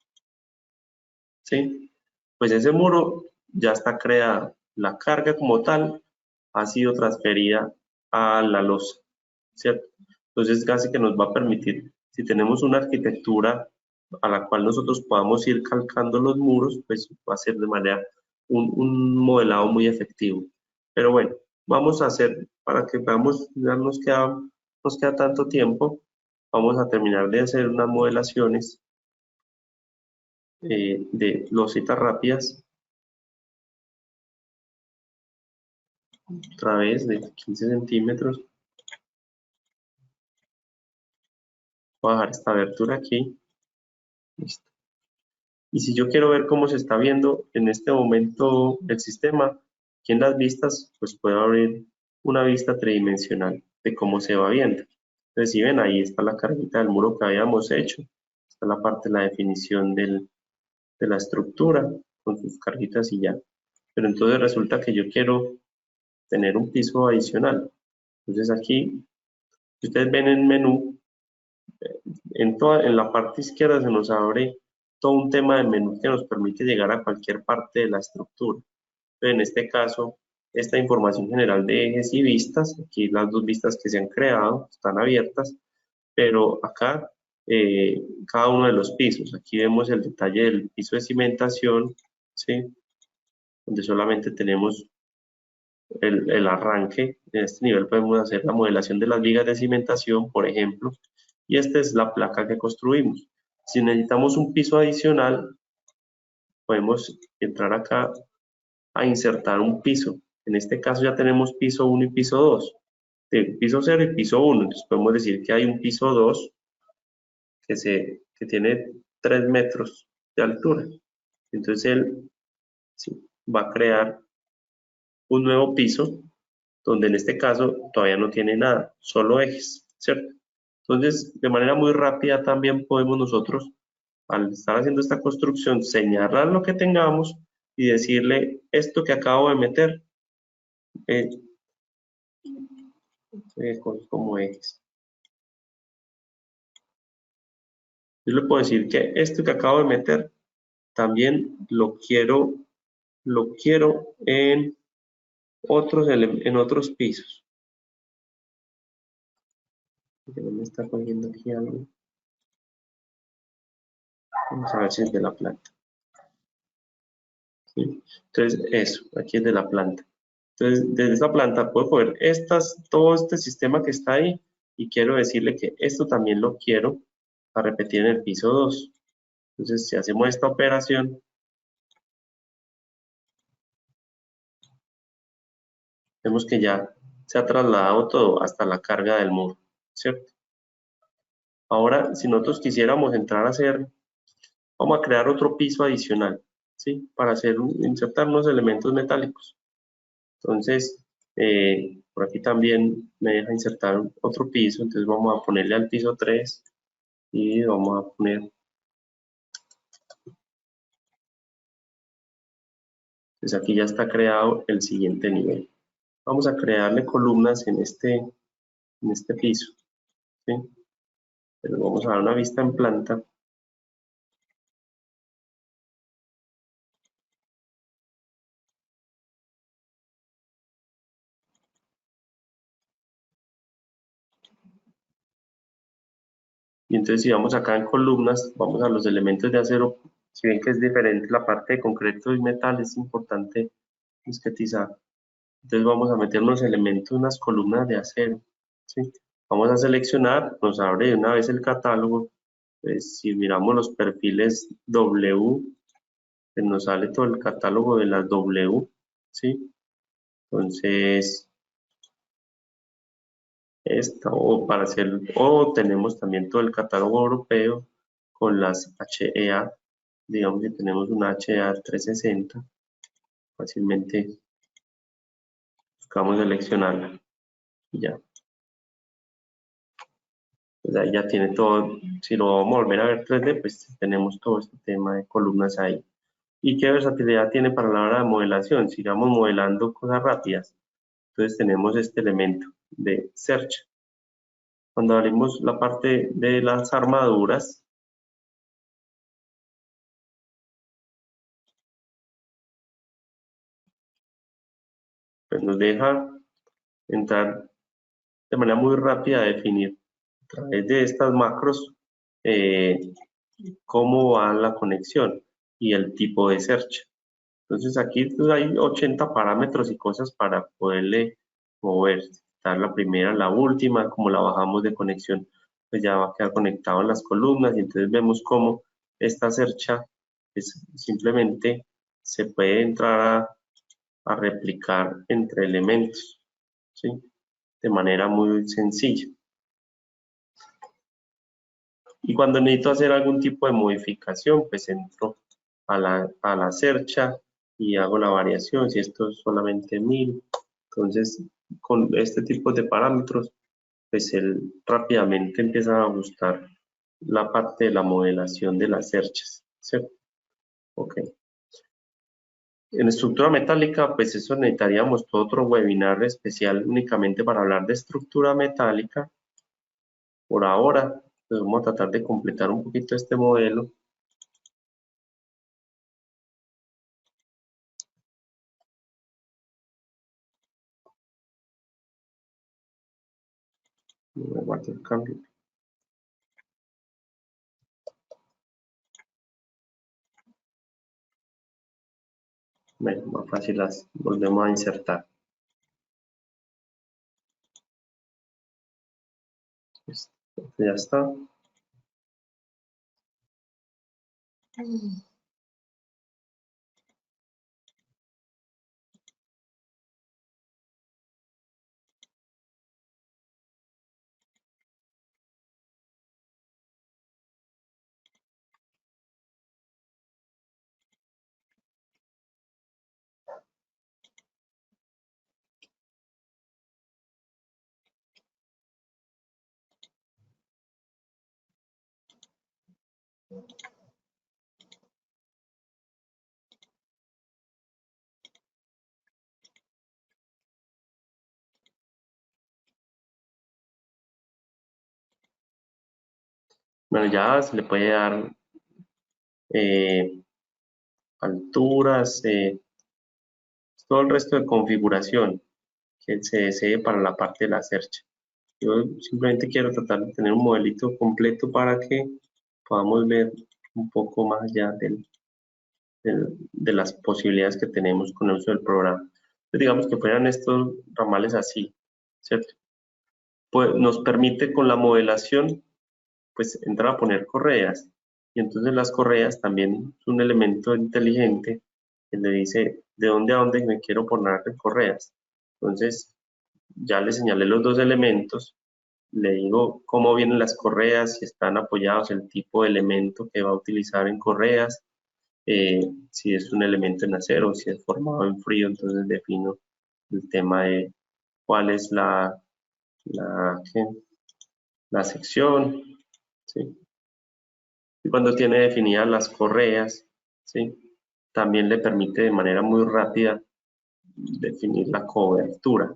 ¿sí? Pues ese muro ya está creado. La carga como tal ha sido transferida a la losa, ¿cierto? Entonces casi que nos va a permitir, si tenemos una arquitectura a la cual nosotros podamos ir calcando los muros, pues va a ser de manera un modelado muy efectivo. Pero bueno, vamos a hacer, para que veamos, ya nos queda tanto tiempo, vamos a terminar de hacer unas modelaciones de lositas rápidas, otra vez de 15 centímetros. Voy a dejar esta abertura aquí. Listo. Y si yo quiero ver cómo se está viendo en este momento el sistema, aquí en las vistas, pues puedo abrir una vista tridimensional de cómo se va viendo. Entonces, si ven, ahí está la carguita del muro que habíamos hecho. Está la parte de la definición de la estructura con sus carguitas y ya. Pero entonces resulta que yo quiero tener un piso adicional. Entonces aquí, si ustedes ven el menú, en la parte izquierda se nos abre todo un tema de menú que nos permite llegar a cualquier parte de la estructura. En este caso, esta información general de ejes y vistas, aquí las dos vistas que se han creado están abiertas, pero acá cada uno de los pisos, aquí vemos el detalle del piso de cimentación, ¿sí? Donde solamente tenemos el arranque. En este nivel podemos hacer la modelación de las vigas de cimentación, por ejemplo, y esta es la placa que construimos. Si necesitamos un piso adicional, podemos entrar acá a insertar un piso. En este caso ya tenemos piso 1 y piso 2. De piso 0 y piso 1. Entonces podemos decir que hay un piso 2 que tiene 3 metros de altura. Entonces él sí, va a crear un nuevo piso donde en este caso todavía no tiene nada, solo ejes, ¿cierto? Entonces, de manera muy rápida también podemos nosotros, al estar haciendo esta construcción, señalar lo que tengamos y decirle esto que acabo de meter eh, como ejes. Yo le puedo decir que esto que acabo de meter también lo quiero en en otros pisos. Porque no me está cogiendo aquí algo. Vamos a ver si es de la planta. ¿Sí? Entonces, eso, aquí es de la planta. Entonces, desde esta planta puedo coger todo este sistema que está ahí y quiero decirle que esto también lo quiero a repetir en el piso 2. Entonces, si hacemos esta operación, vemos que ya se ha trasladado todo hasta la carga del muro, ¿cierto? Ahora, si nosotros quisiéramos entrar a hacer, vamos a crear otro piso adicional, ¿sí? Para insertar unos elementos metálicos. Entonces, por aquí también me deja insertar otro piso, entonces vamos a ponerle al piso 3 y vamos a poner, pues aquí ya está creado el siguiente nivel. Vamos a crearle columnas en este piso, ¿sí? Pero vamos a dar una vista en planta. Y entonces si vamos acá en columnas, vamos a los elementos de acero. Si ven que es diferente la parte de concreto y metal, es importante discretizar. Entonces vamos a meter unos elementos, unas columnas de acero, ¿sí? Vamos a seleccionar, nos abre de una vez el catálogo. Pues, si miramos los perfiles W, pues nos sale todo el catálogo de las W, ¿sí? Entonces, o tenemos también todo el catálogo europeo con las HEA, digamos que tenemos una HEA 360, fácilmente buscamos seleccionarla y ya. Pues ahí ya tiene todo, si lo vamos a volver a ver 3D, pues tenemos todo este tema de columnas ahí. ¿Y qué versatilidad tiene para la hora de modelación? Sigamos modelando cosas rápidas. Entonces tenemos este elemento de search. Cuando abrimos la parte de las armaduras, pues nos deja entrar de manera muy rápida definir a través de estas macros cómo va la conexión y el tipo de search. Entonces aquí pues, hay 80 parámetros y cosas para poderle mover. Está la primera, la última, como la bajamos de conexión, pues ya va a quedar conectado en las columnas y entonces vemos cómo esta cercha pues, simplemente se puede entrar a replicar entre elementos, ¿sí? De manera muy sencilla. Y cuando necesito hacer algún tipo de modificación, pues entro a la cercha y hago la variación. Si esto es solamente 1000, entonces con este tipo de parámetros, pues él rápidamente empieza a ajustar la parte de la modelación de las cerchas, ¿cierto? Ok. En estructura metálica, pues eso necesitaríamos todo otro webinar especial únicamente para hablar de estructura metálica. Por ahora, pues vamos a tratar de completar un poquito este modelo. Me guardo el cambio. Bueno, más fácil las volvemos a insertar. Esto ya está. Bueno, ya se le puede dar alturas, todo el resto de configuración que se desee para la parte de la search. Yo simplemente quiero tratar de tener un modelito completo para que podamos ver un poco más allá de las posibilidades que tenemos con el uso del programa. Entonces, digamos que fueran estos ramales así, ¿cierto? Pues nos permite con la modelación pues entrar a poner correas. Y entonces las correas también es un elemento inteligente que le dice de dónde a dónde me quiero poner correas. Entonces ya le señalé los dos elementos, le digo cómo vienen las correas, si están apoyados, el tipo de elemento que va a utilizar en correas, si es un elemento en acero, si es formado en frío, entonces defino el tema de cuál es la sección, ¿sí? Y cuando tiene definidas las correas, ¿sí? También le permite de manera muy rápida definir la cobertura,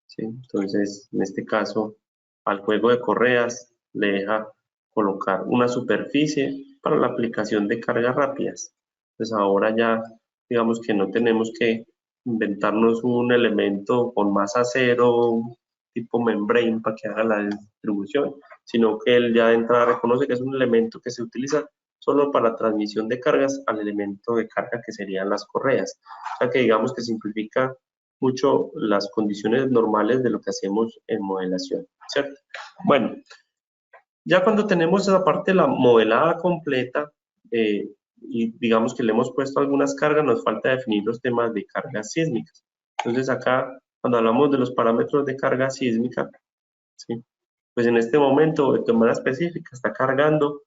¿sí? Entonces, en este caso, al juego de correas le deja colocar una superficie para la aplicación de cargas rápidas. Pues ahora ya, digamos que no tenemos que inventarnos un elemento con más acero, tipo membrane, para que haga la distribución, sino que él ya de entrada reconoce que es un elemento que se utiliza solo para transmisión de cargas al elemento de carga que serían las correas. O sea que digamos que simplifica mucho las condiciones normales de lo que hacemos en modelación, ¿cierto? Bueno, ya cuando tenemos esa parte de la modelada completa y digamos que le hemos puesto algunas cargas, nos falta definir los temas de cargas sísmicas. Entonces acá, cuando hablamos de los parámetros de carga sísmica, ¿sí? Pues en este momento, de manera específica, está cargando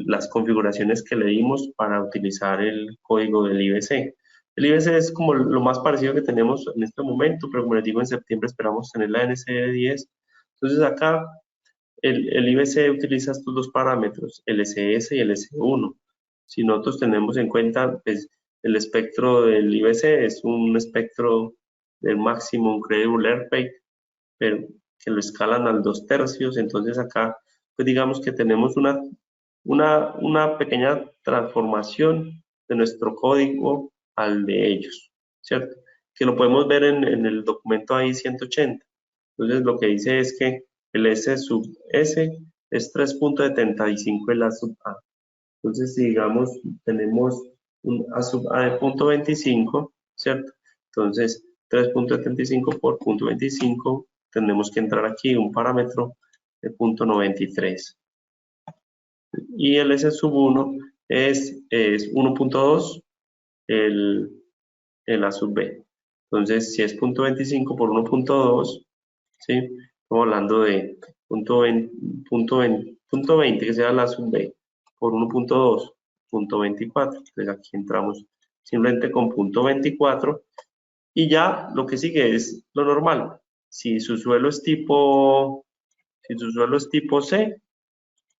las configuraciones que le dimos para utilizar el código del IBC. El IBC es como lo más parecido que tenemos en este momento, pero como les digo, en septiembre esperamos tener la NCD10. Entonces acá el IBC utiliza estos dos parámetros, el LCS y el LC1. Si nosotros tenemos en cuenta, pues el espectro del IBC es un espectro del Maximum Credible Earthquake, pero que lo escalan al 2/3, entonces acá, pues digamos que tenemos una pequeña transformación de nuestro código al de ellos, ¿cierto? Que lo podemos ver en el documento AI 180. Entonces lo que dice es que el S sub S es 3.75 el A sub A. Entonces, si digamos, tenemos un A sub A de 0.25, ¿cierto? Entonces, 3.75 por 0.25, tenemos que entrar aquí un parámetro de 0.93. Y el S sub 1 es 1.2 el A sub B. Entonces, si es 0.25 por 1.2, ¿sí? Estamos hablando de 0.20, que sea la sub B, por 1.2, 0.24. Entonces aquí entramos simplemente con 0.24 y ya lo que sigue es lo normal. Si su suelo es tipo C,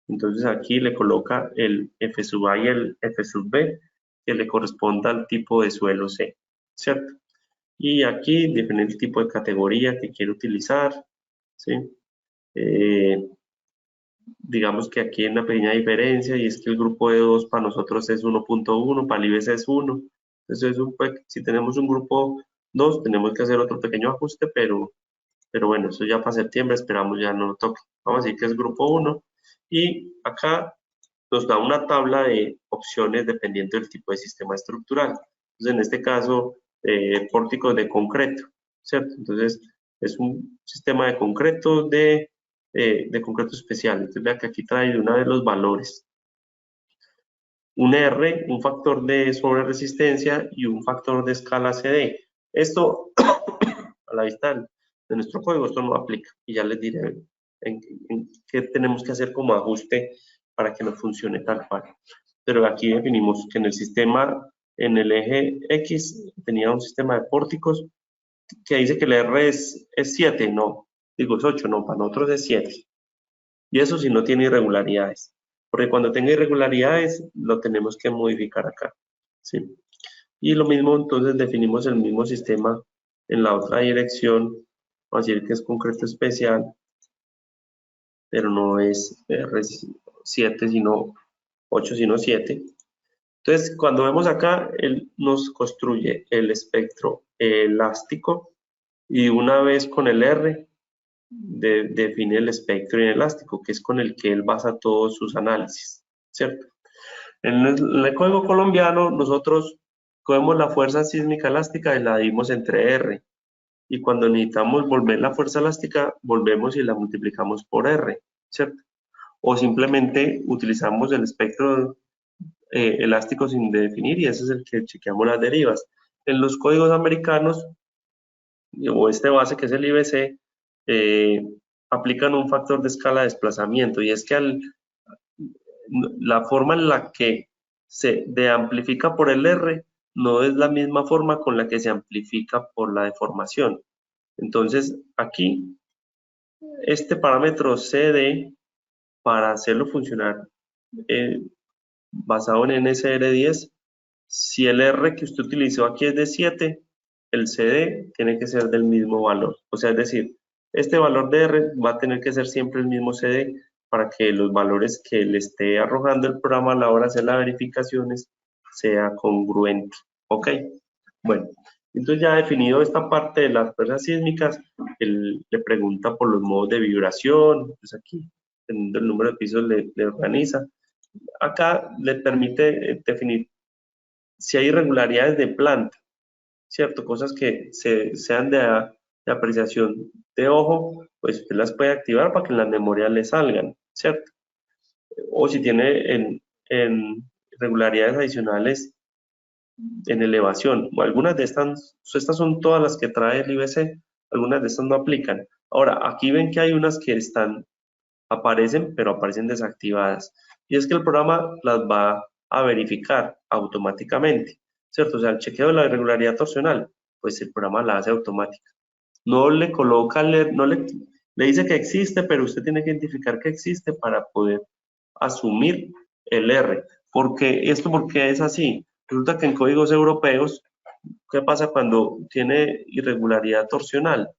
entonces aquí le coloca el F sub A y el F sub B que le corresponda al tipo de suelo C, ¿cierto? Y aquí definir el tipo de categoría que quiere utilizar, ¿sí? Digamos que aquí hay una pequeña diferencia y es que el grupo de 2 para nosotros es 1.1, para el IBEX es 1. Entonces, si tenemos un grupo 2, tenemos que hacer otro pequeño ajuste, pero bueno, eso ya para septiembre esperamos ya no lo toque. Vamos a decir que es grupo 1 y acá nos da una tabla de opciones dependiendo del tipo de sistema estructural. Entonces, en este caso, pórticos de concreto, ¿cierto? Entonces, es un sistema de concreto especial. Entonces, vea que aquí trae de una de los valores. Un R, un factor de sobre resistencia y un factor de escala CD. Esto, a la vista de nuestro código, esto no aplica. Y ya les diré en qué tenemos que hacer como ajuste para que nos funcione tal cual. Pero aquí definimos que en el sistema, en el eje X, tenía un sistema de pórticos que dice que el R es 7, no, digo es 8, no, para nosotros es 7. Y eso si no tiene irregularidades, porque cuando tenga irregularidades lo tenemos que modificar acá, ¿sí? Y lo mismo, entonces definimos el mismo sistema en la otra dirección, vamos a decir que es concreto especial, pero no es R7, sino 8, sino 7. Entonces, cuando vemos acá, él nos construye el espectro elástico y una vez con el R define el espectro inelástico, que es con el que él basa todos sus análisis, ¿cierto? En el código colombiano, nosotros cogemos la fuerza sísmica elástica y la dimos entre R. Y cuando necesitamos volver la fuerza elástica, volvemos y la multiplicamos por R, ¿cierto? O simplemente utilizamos el espectro elástico sin definir y ese es el que chequeamos las derivas. En los códigos americanos, o este base que es el IBC, aplican un factor de escala de desplazamiento y es que la forma en la que se amplifica por el R no es la misma forma con la que se amplifica por la deformación. Entonces, aquí, este parámetro CD, para hacerlo funcionar eh, basado en NSR10, si el R que usted utilizó aquí es de 7, el CD tiene que ser del mismo valor. O sea, es decir, este valor de R va a tener que ser siempre el mismo CD para que los valores que le esté arrojando el programa a la hora de hacer las verificaciones sea congruente. ¿Ok? Bueno, entonces ya definido esta parte de las fuerzas sísmicas, él le pregunta por los modos de vibración, pues aquí, dependiendo del número de pisos le organiza. Acá le permite definir si hay irregularidades de planta, ¿cierto? Cosas que sean de apreciación de ojo, pues usted las puede activar para que en la memoria le salgan, ¿cierto? O si tiene en irregularidades adicionales en elevación, o algunas de estas son todas las que trae el IBC, algunas de estas no aplican. Ahora, aquí ven que hay unas que aparecen, pero aparecen desactivadas. Y es que el programa las va a verificar automáticamente, ¿cierto? O sea, el chequeo de la irregularidad torsional, pues el programa la hace automática. No le coloca, no le dice que existe, pero usted tiene que identificar que existe para poder asumir el R. ¿Por qué es así? Resulta que en códigos europeos, ¿qué pasa cuando tiene irregularidad torsional?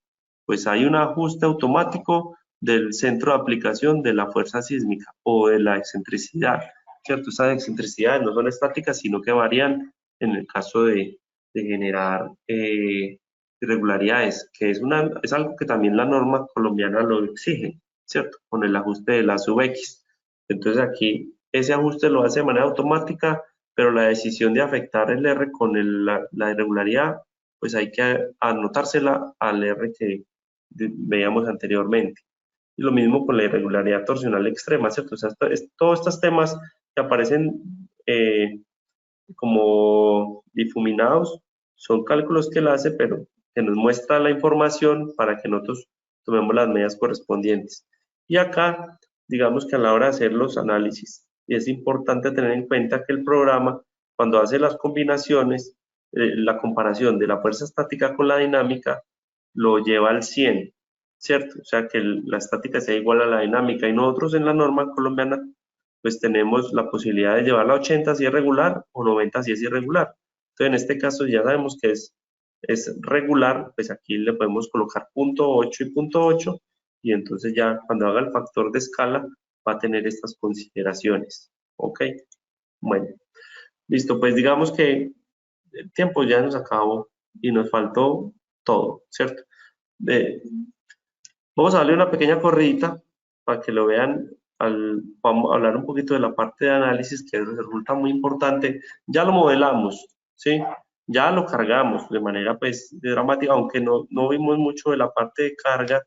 Pues hay un ajuste automático del centro de aplicación de la fuerza sísmica o de la excentricidad, ¿cierto? Estas excentricidades no son estáticas, sino que varían en el caso de generar irregularidades, que es algo que también la norma colombiana lo exige, ¿cierto? Con el ajuste de la sub X. Entonces aquí ese ajuste lo hace de manera automática, pero la decisión de afectar el R con la irregularidad, pues hay que anotársela al R que veíamos anteriormente. Y lo mismo con la irregularidad torsional extrema, ¿cierto? O sea, todos estos temas que aparecen como difuminados son cálculos que él hace, pero que nos muestra la información para que nosotros tomemos las medidas correspondientes. Y acá, digamos que a la hora de hacer los análisis, es importante tener en cuenta que el programa, cuando hace las combinaciones, la comparación de la fuerza estática con la dinámica, lo lleva al 100, ¿cierto? O sea, que la estática sea igual a la dinámica. Y nosotros en la norma colombiana pues tenemos la posibilidad de llevarla a 80 si es regular o 90 si es irregular. Entonces, en este caso ya sabemos que es regular, pues aquí le podemos colocar punto 8 y punto 8, y entonces ya cuando haga el factor de escala va a tener estas consideraciones. ¿Ok? Bueno, listo, pues digamos que el tiempo ya nos acabó y nos faltó todo, ¿cierto? Vamos a darle una pequeña corridita para que lo vean. Vamos a hablar un poquito de la parte de análisis que resulta muy importante. Ya lo modelamos, ¿sí? Ya lo cargamos de manera pues dramática, aunque no vimos mucho de la parte de carga.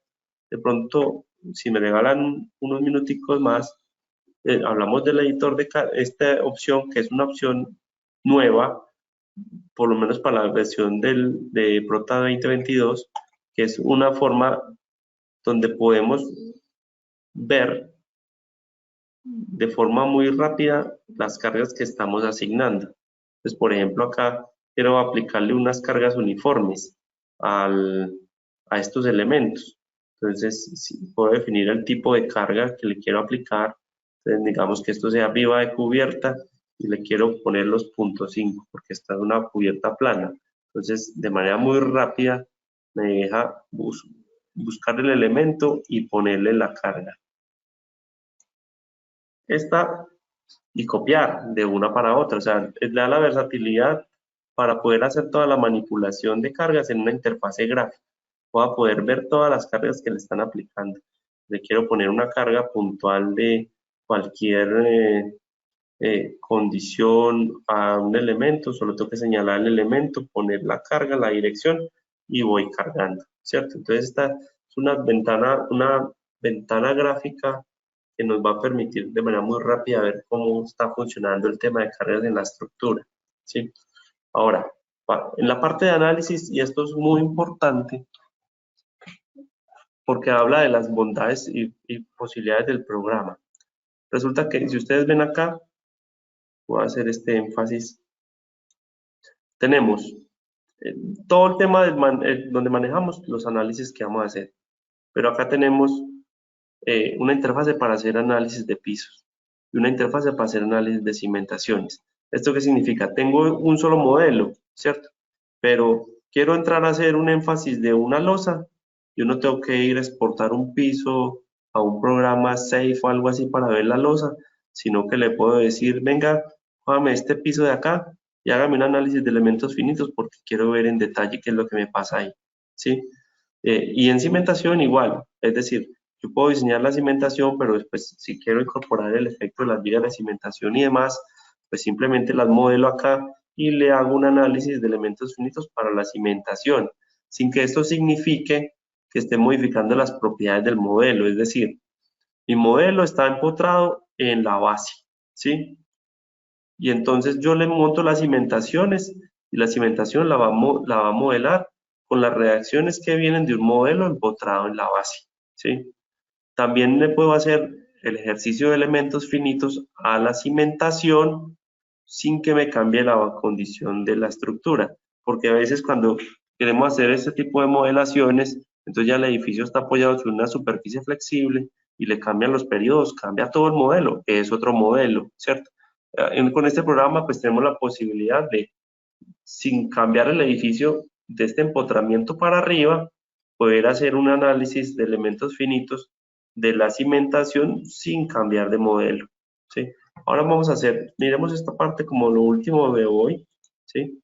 De pronto, si me regalan unos minuticos más, hablamos del editor de esta opción, que es una opción nueva, por lo menos para la versión de Prota 2022, que es una forma donde podemos ver de forma muy rápida las cargas que estamos asignando. Entonces, por ejemplo, acá quiero aplicarle unas cargas uniformes a estos elementos. Entonces, puedo definir el tipo de carga que le quiero aplicar. Entonces, digamos que esto sea viva de cubierta y le quiero poner los puntos 5 porque está en una cubierta plana. Entonces, de manera muy rápida me deja buscar el elemento y ponerle la carga. Esta y copiar de una para otra, o sea, le da la versatilidad para poder hacer toda la manipulación de cargas en una interfase gráfica. Voy a poder ver todas las cargas que le están aplicando. Le quiero poner una carga puntual de cualquier condición a un elemento, solo tengo que señalar el elemento, poner la carga, la dirección y voy cargando, ¿cierto? Entonces esta es una ventana gráfica que nos va a permitir de manera muy rápida ver cómo está funcionando el tema de cargas en la estructura, ¿sí? Ahora, en la parte de análisis, y esto es muy importante, porque habla de las bondades y posibilidades del programa. Resulta que si ustedes ven acá, voy a hacer este énfasis, tenemos todo el tema donde manejamos los análisis que vamos a hacer, pero acá tenemos una interfase para hacer análisis de pisos y una interfase para hacer análisis de cimentaciones. ¿Esto qué significa? Tengo un solo modelo, ¿cierto? Pero quiero entrar a hacer un énfasis de una losa, yo no tengo que ir a exportar un piso a un programa Safe o algo así para ver la losa, sino que le puedo decir, venga, cójame este piso de acá y hágame un análisis de elementos finitos porque quiero ver en detalle qué es lo que me pasa ahí, ¿sí? Y en cimentación igual, es decir, yo puedo diseñar la cimentación, pero después si quiero incorporar el efecto de las vigas de cimentación y demás, pues simplemente las modelo acá y le hago un análisis de elementos finitos para la cimentación, sin que esto signifique que esté modificando las propiedades del modelo, es decir, mi modelo está empotrado en la base, ¿sí? Y entonces yo le monto las cimentaciones y la cimentación la va a modelar con las reacciones que vienen de un modelo empotrado en la base, ¿sí? También le puedo hacer el ejercicio de elementos finitos a la cimentación sin que me cambie la condición de la estructura, porque a veces cuando queremos hacer este tipo de modelaciones, entonces ya el edificio está apoyado sobre una superficie flexible y le cambian los periodos, cambia todo el modelo, que es otro modelo, ¿cierto? Con este programa pues tenemos la posibilidad de, sin cambiar el edificio de este empotramiento para arriba, poder hacer un análisis de elementos finitos de la cimentación sin cambiar de modelo, ¿sí? Ahora vamos a hacer, miremos esta parte como lo último de hoy, ¿sí?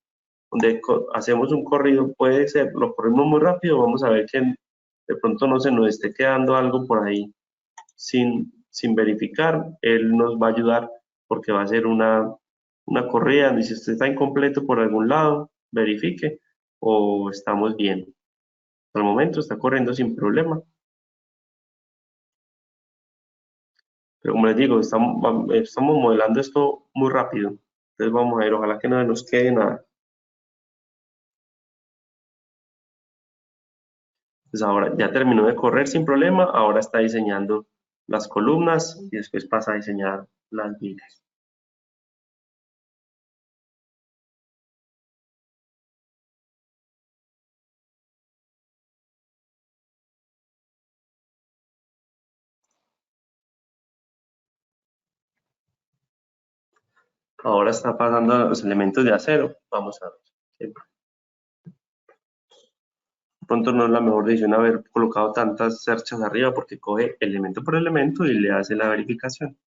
donde hacemos un corrido, puede ser, lo corrimos muy rápido, vamos a ver que de pronto no se nos esté quedando algo por ahí sin verificar, él nos va a ayudar porque va a ser una corrida donde si usted está incompleto por algún lado, verifique o estamos bien. Al momento está corriendo sin problema. Pero como les digo, estamos modelando esto muy rápido. Entonces vamos a ver, ojalá que no nos quede nada. Entonces ahora ya terminó de correr sin problema, ahora está diseñando las columnas y después pasa a diseñar las vigas. Ahora está pasando a los elementos de acero. Vamos a ver. De pronto no es la mejor decisión haber colocado tantas cerchas arriba porque coge elemento por elemento y le hace la verificación.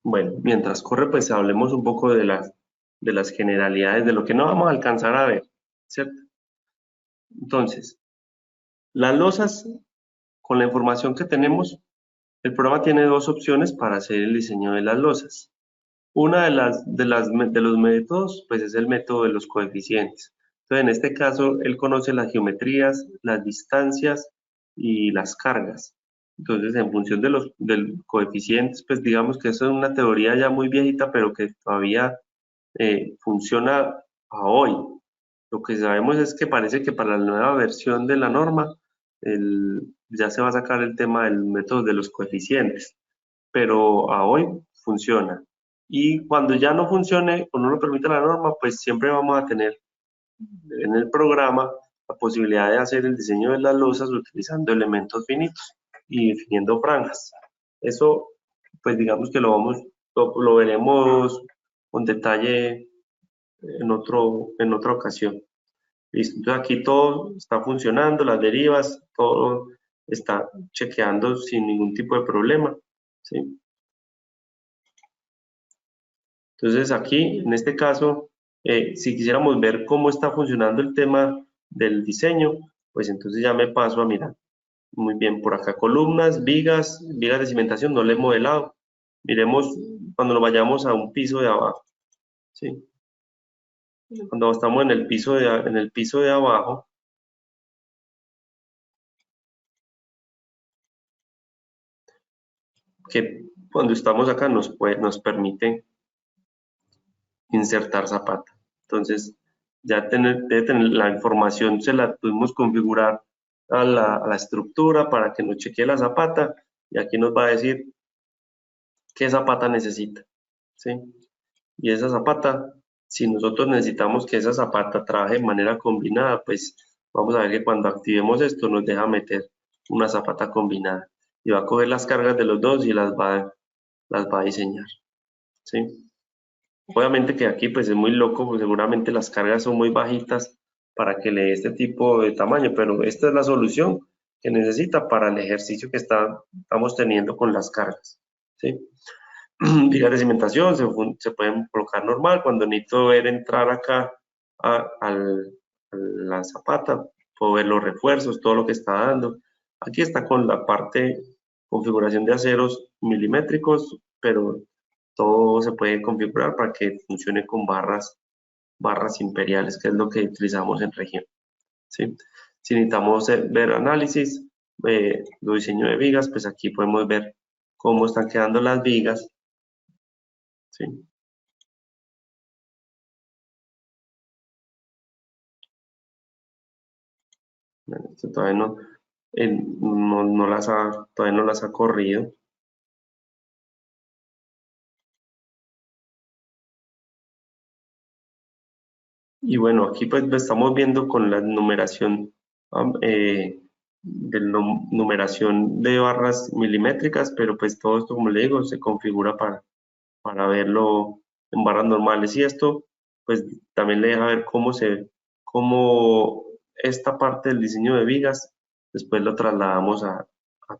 Bueno, mientras corre, pues hablemos un poco de las generalidades, de lo que no vamos a alcanzar a ver, ¿cierto? Entonces, las losas, con la información que tenemos, el programa tiene dos opciones para hacer el diseño de las losas. Una de los métodos, pues es el método de los coeficientes. Entonces, en este caso, él conoce las geometrías, las distancias y las cargas. Entonces, en función de los coeficientes, pues digamos que eso es una teoría ya muy viejita, pero que todavía funciona a hoy. Lo que sabemos es que parece que para la nueva versión de la norma ya se va a sacar el tema del método de los coeficientes, pero a hoy funciona. Y cuando ya no funcione o no lo permita la norma, pues siempre vamos a tener en el programa la posibilidad de hacer el diseño de las losas utilizando elementos finitos y definiendo franjas. Eso, pues digamos que lo veremos con detalle en otra ocasión. Listo. Entonces aquí todo está funcionando, las derivas, todo está chequeando sin ningún tipo de problema. ¿Sí? Entonces aquí, en este caso, si quisiéramos ver cómo está funcionando el tema del diseño, pues entonces ya me paso a mirar. Muy bien, por acá columnas, vigas de cimentación, no le he modelado. Miremos cuando nos vayamos a un piso de abajo. ¿Sí? Cuando estamos en el piso de abajo, que cuando estamos acá nos permite insertar zapata. Entonces, ya debe tener la información, se la pudimos configurar a la estructura para que nos chequee la zapata y aquí nos va a decir qué zapata necesita. ¿Sí? Y esa zapata, si nosotros necesitamos que esa zapata trabaje de manera combinada, pues vamos a ver que cuando activemos esto nos deja meter una zapata combinada y va a coger las cargas de los dos y las va a diseñar. ¿Sí? Obviamente que aquí pues es muy loco, pues seguramente las cargas son muy bajitas para que le dé este tipo de tamaño, pero esta es la solución que necesita para el ejercicio que estamos teniendo con las cargas. ¿Sí? Vigas de cimentación se pueden colocar normal, cuando necesito ver entrar acá a la zapata, puedo ver los refuerzos, todo lo que está dando. Aquí está con la parte configuración de aceros milimétricos, pero todo se puede configurar para que funcione con barras imperiales, que es lo que utilizamos en región. ¿Sí? Si necesitamos ver análisis, diseño de vigas, pues aquí podemos ver cómo están quedando las vigas. ¿Sí? Bueno, esto todavía todavía no las ha corrido. Y bueno, aquí pues estamos viendo con la numeración numeración de barras milimétricas, pero pues todo esto, como le digo, se configura para verlo en barras normales. Y esto pues también le deja ver cómo esta parte del diseño de vigas, después lo trasladamos a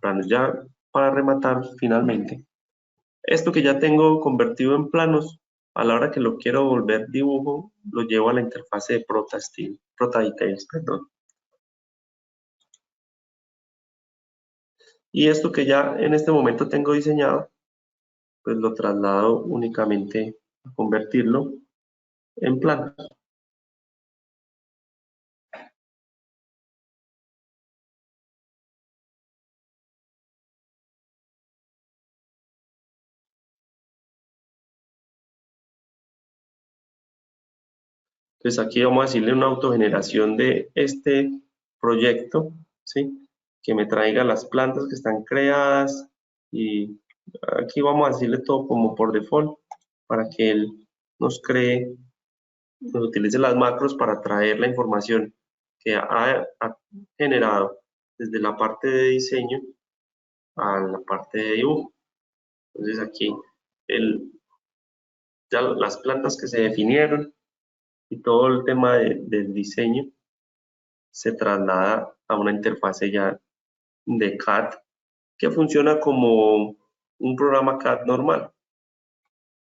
planos. Ya para rematar finalmente, esto que ya tengo convertido en planos, a la hora que lo quiero volver dibujo, lo llevo a la interfase de ProtaDetails, perdón. Y esto que ya en este momento tengo diseñado, pues lo traslado únicamente a convertirlo en planos. Entonces aquí vamos a decirle una autogeneración de este proyecto, ¿sí? Que me traiga las plantas que están creadas y aquí vamos a decirle todo como por default para que él nos cree, nos utilice las macros para traer la información que ha generado desde la parte de diseño a la parte de dibujo. Entonces aquí ya las plantas que se definieron y todo el tema del diseño se traslada a una interfase ya de CAD que funciona como un programa CAD normal.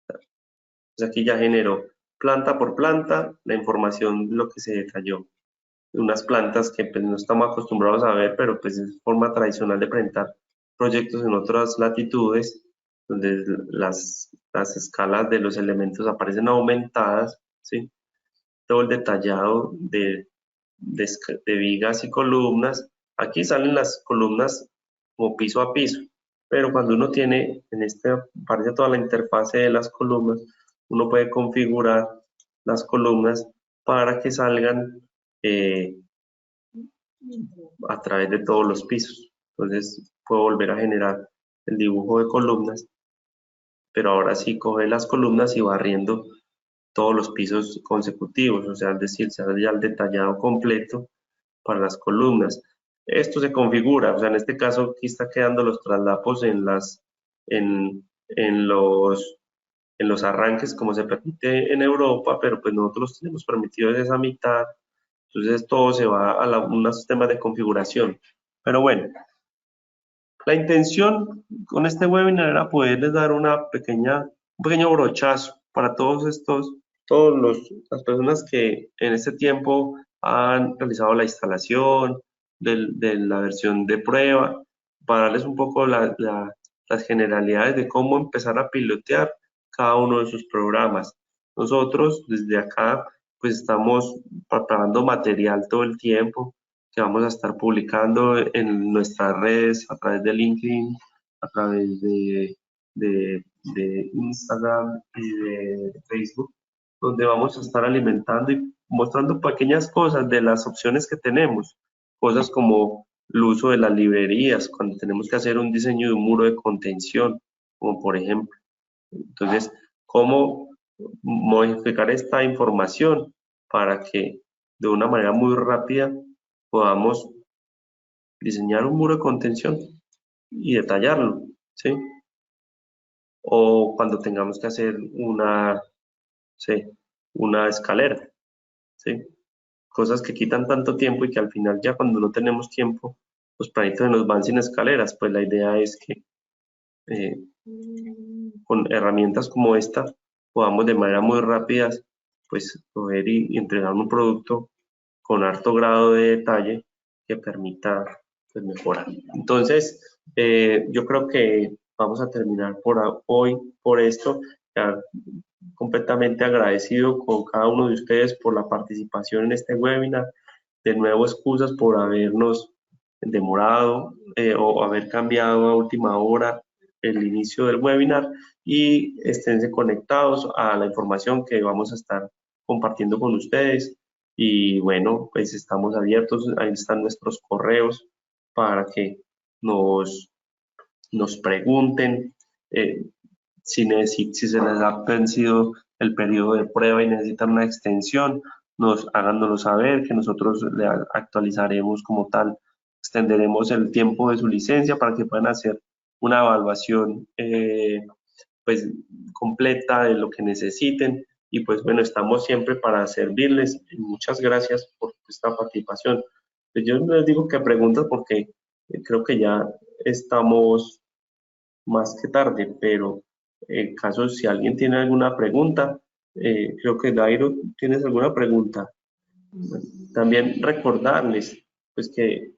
Pues aquí ya generó planta por planta la información de lo que se detalló. Unas plantas que pues, no estamos acostumbrados a ver, pero pues es forma tradicional de presentar proyectos en otras latitudes, donde las escalas de los elementos aparecen aumentadas, ¿sí? Todo el detallado de vigas y columnas. Aquí salen las columnas como piso a piso, pero cuando uno tiene en esta parte toda la interfase de las columnas, uno puede configurar las columnas para que salgan a través de todos los pisos. Entonces puedo volver a generar el dibujo de columnas, pero ahora sí coge las columnas y va barriendo todos los pisos consecutivos, o sea, es decir, se hace ya el detallado completo para las columnas. Esto se configura, o sea, en este caso aquí está quedando los traslapos en los arranques como se permite en Europa, pero pues nosotros tenemos permitido esa mitad, entonces todo se va a un sistema de configuración. Pero bueno, la intención con este webinar era poderles dar un pequeño brochazo para las personas que en este tiempo han realizado la instalación de la versión de prueba, para darles un poco las generalidades de cómo empezar a pilotear cada uno de sus programas. Nosotros desde acá pues estamos preparando material todo el tiempo que vamos a estar publicando en nuestras redes a través de LinkedIn, a través de Instagram y de Facebook, donde vamos a estar alimentando y mostrando pequeñas cosas de las opciones que tenemos, cosas como el uso de las librerías, cuando tenemos que hacer un diseño de un muro de contención, como por ejemplo. Entonces, cómo modificar esta información para que de una manera muy rápida podamos diseñar un muro de contención y detallarlo, ¿sí? O cuando tengamos que hacer ¿sí? Una escalera, ¿sí? Cosas que quitan tanto tiempo y que al final ya cuando no tenemos tiempo, los planitos nos van sin escaleras, pues la idea es que eh, con herramientas como esta podamos de manera muy rápida pues poder y entregar un producto con alto grado de detalle que permita pues, mejorar. Entonces, yo creo que vamos a terminar por hoy por esto. Ya completamente agradecido con cada uno de ustedes por la participación en este webinar. De nuevo, excusas por habernos demorado o haber cambiado a última hora el inicio del webinar y esténse conectados a la información que vamos a estar compartiendo con ustedes. Y bueno, pues estamos abiertos, ahí están nuestros correos para que nos pregunten si se les ha vencido el periodo de prueba y necesitan una extensión, háganoslo saber, que nosotros le actualizaremos como tal, extenderemos el tiempo de su licencia para que puedan hacer una evaluación pues completa de lo que necesiten y pues bueno, estamos siempre para servirles y muchas gracias por esta participación. Yo no les digo que preguntas porque creo que ya estamos más que tarde, pero en caso si alguien tiene alguna pregunta, creo que Dairo, ¿tienes alguna pregunta? También recordarles pues que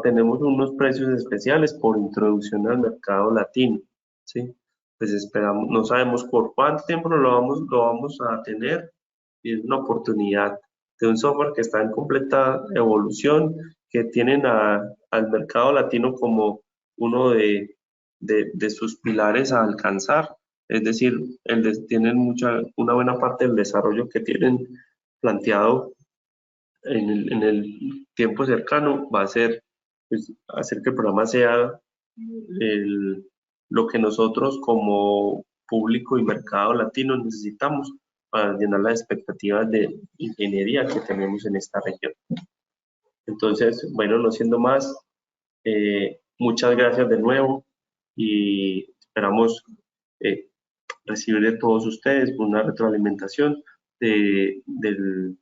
tenemos unos precios especiales por introducción al mercado latino, ¿sí? Pues esperamos, no sabemos por cuánto tiempo lo vamos a tener, y es una oportunidad de un software que está en completa evolución, que tienen al mercado latino como uno de sus pilares a alcanzar. Es decir, tienen una buena parte del desarrollo que tienen planteado en el tiempo cercano va a ser pues, hacer que el programa sea lo que nosotros como público y mercado latino necesitamos para llenar las expectativas de ingeniería que tenemos en esta región. Entonces, bueno, no siendo más, muchas gracias de nuevo y esperamos eh, recibir de todos ustedes una retroalimentación del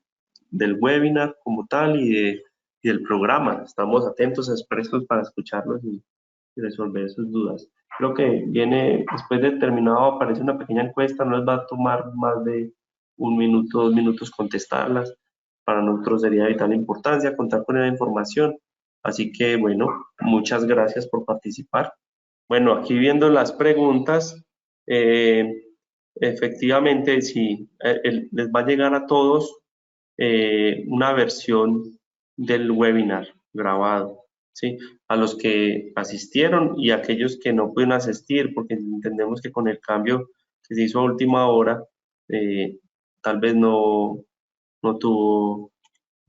webinar como tal y del programa. Estamos atentos, expresos para escucharlos y resolver sus dudas. Creo que viene, después de terminado, aparece una pequeña encuesta, no les va a tomar más de 1 minuto, 2 minutos contestarlas. Para nosotros sería de vital importancia contar con esa información. Así que, bueno, muchas gracias por participar. Bueno, aquí viendo las preguntas, efectivamente, sí, les va a llegar a todos una versión del webinar grabado, ¿sí? A los que asistieron y a aquellos que no pudieron asistir, porque entendemos que con el cambio que se hizo a última hora, eh, tal vez no tuvo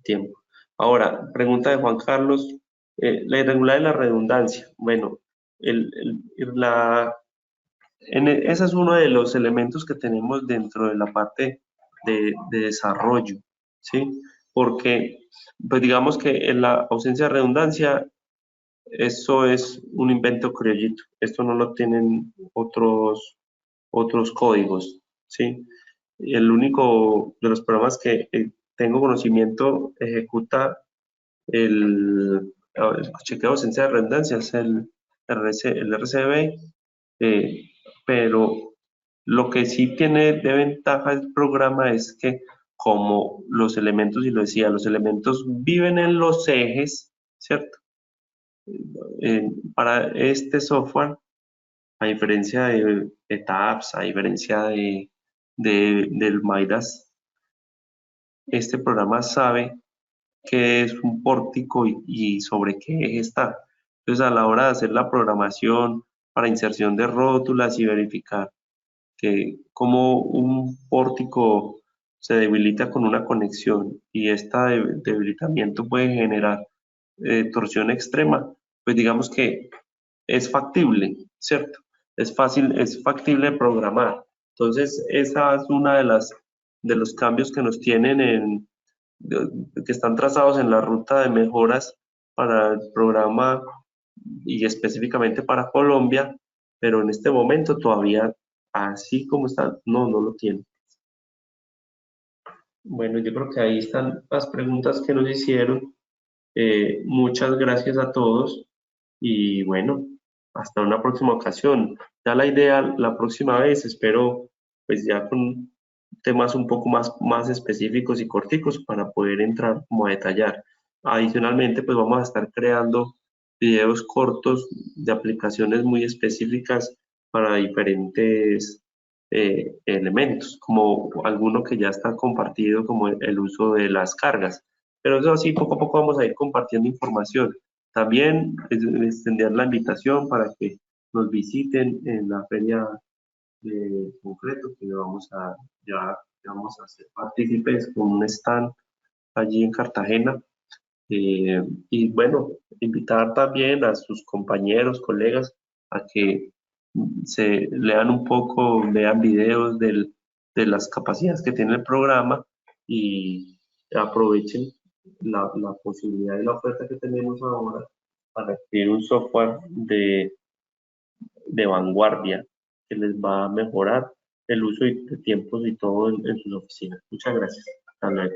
tiempo. Ahora, pregunta de Juan Carlos, la irregularidad de la redundancia. Bueno, el, el- la, ese es uno de los elementos que tenemos dentro de la parte de desarrollo, ¿sí? Porque, pues digamos que en la ausencia de redundancia, eso es un invento criollito. Esto no lo tienen otros códigos, ¿sí? El único de los programas que tengo conocimiento ejecuta el chequeo de ausencia de redundancia, es el RCB, pero lo que sí tiene de ventaja el programa es que como los elementos, y lo decía, los elementos viven en los ejes, ¿cierto? Para este software, a diferencia de TAPS, a diferencia del MIDAS, este programa sabe qué es un pórtico y sobre qué eje está. Entonces, a la hora de hacer la programación para inserción de rótulas y verificar que como un pórtico se debilita con una conexión y este debilitamiento puede generar torsión extrema, pues digamos que es factible, ¿cierto? Es fácil, es factible programar. Entonces, esa es una de los cambios que nos tienen que están trazados en la ruta de mejoras para el programa y específicamente para Colombia, pero en este momento todavía así como está, no lo tiene. Bueno, yo creo que ahí están las preguntas que nos hicieron. Muchas gracias a todos y bueno, hasta una próxima ocasión. Ya la idea, la próxima vez, espero pues ya con temas un poco más específicos y corticos para poder entrar como a detallar. Adicionalmente, pues vamos a estar creando videos cortos de aplicaciones muy específicas para diferentes elementos, como alguno que ya está compartido, como el uso de las cargas. Pero eso así, poco a poco vamos a ir compartiendo información. También extender la invitación para que nos visiten en la feria de concreto, que ya vamos a ser partícipes con un stand allí en Cartagena. Y bueno, invitar también a sus compañeros, colegas, a que se lean un poco, vean videos de las capacidades que tiene el programa y aprovechen la posibilidad y la oferta que tenemos ahora para adquirir un software de vanguardia que les va a mejorar el uso de tiempos y todo en sus oficinas. Muchas gracias. Hasta luego.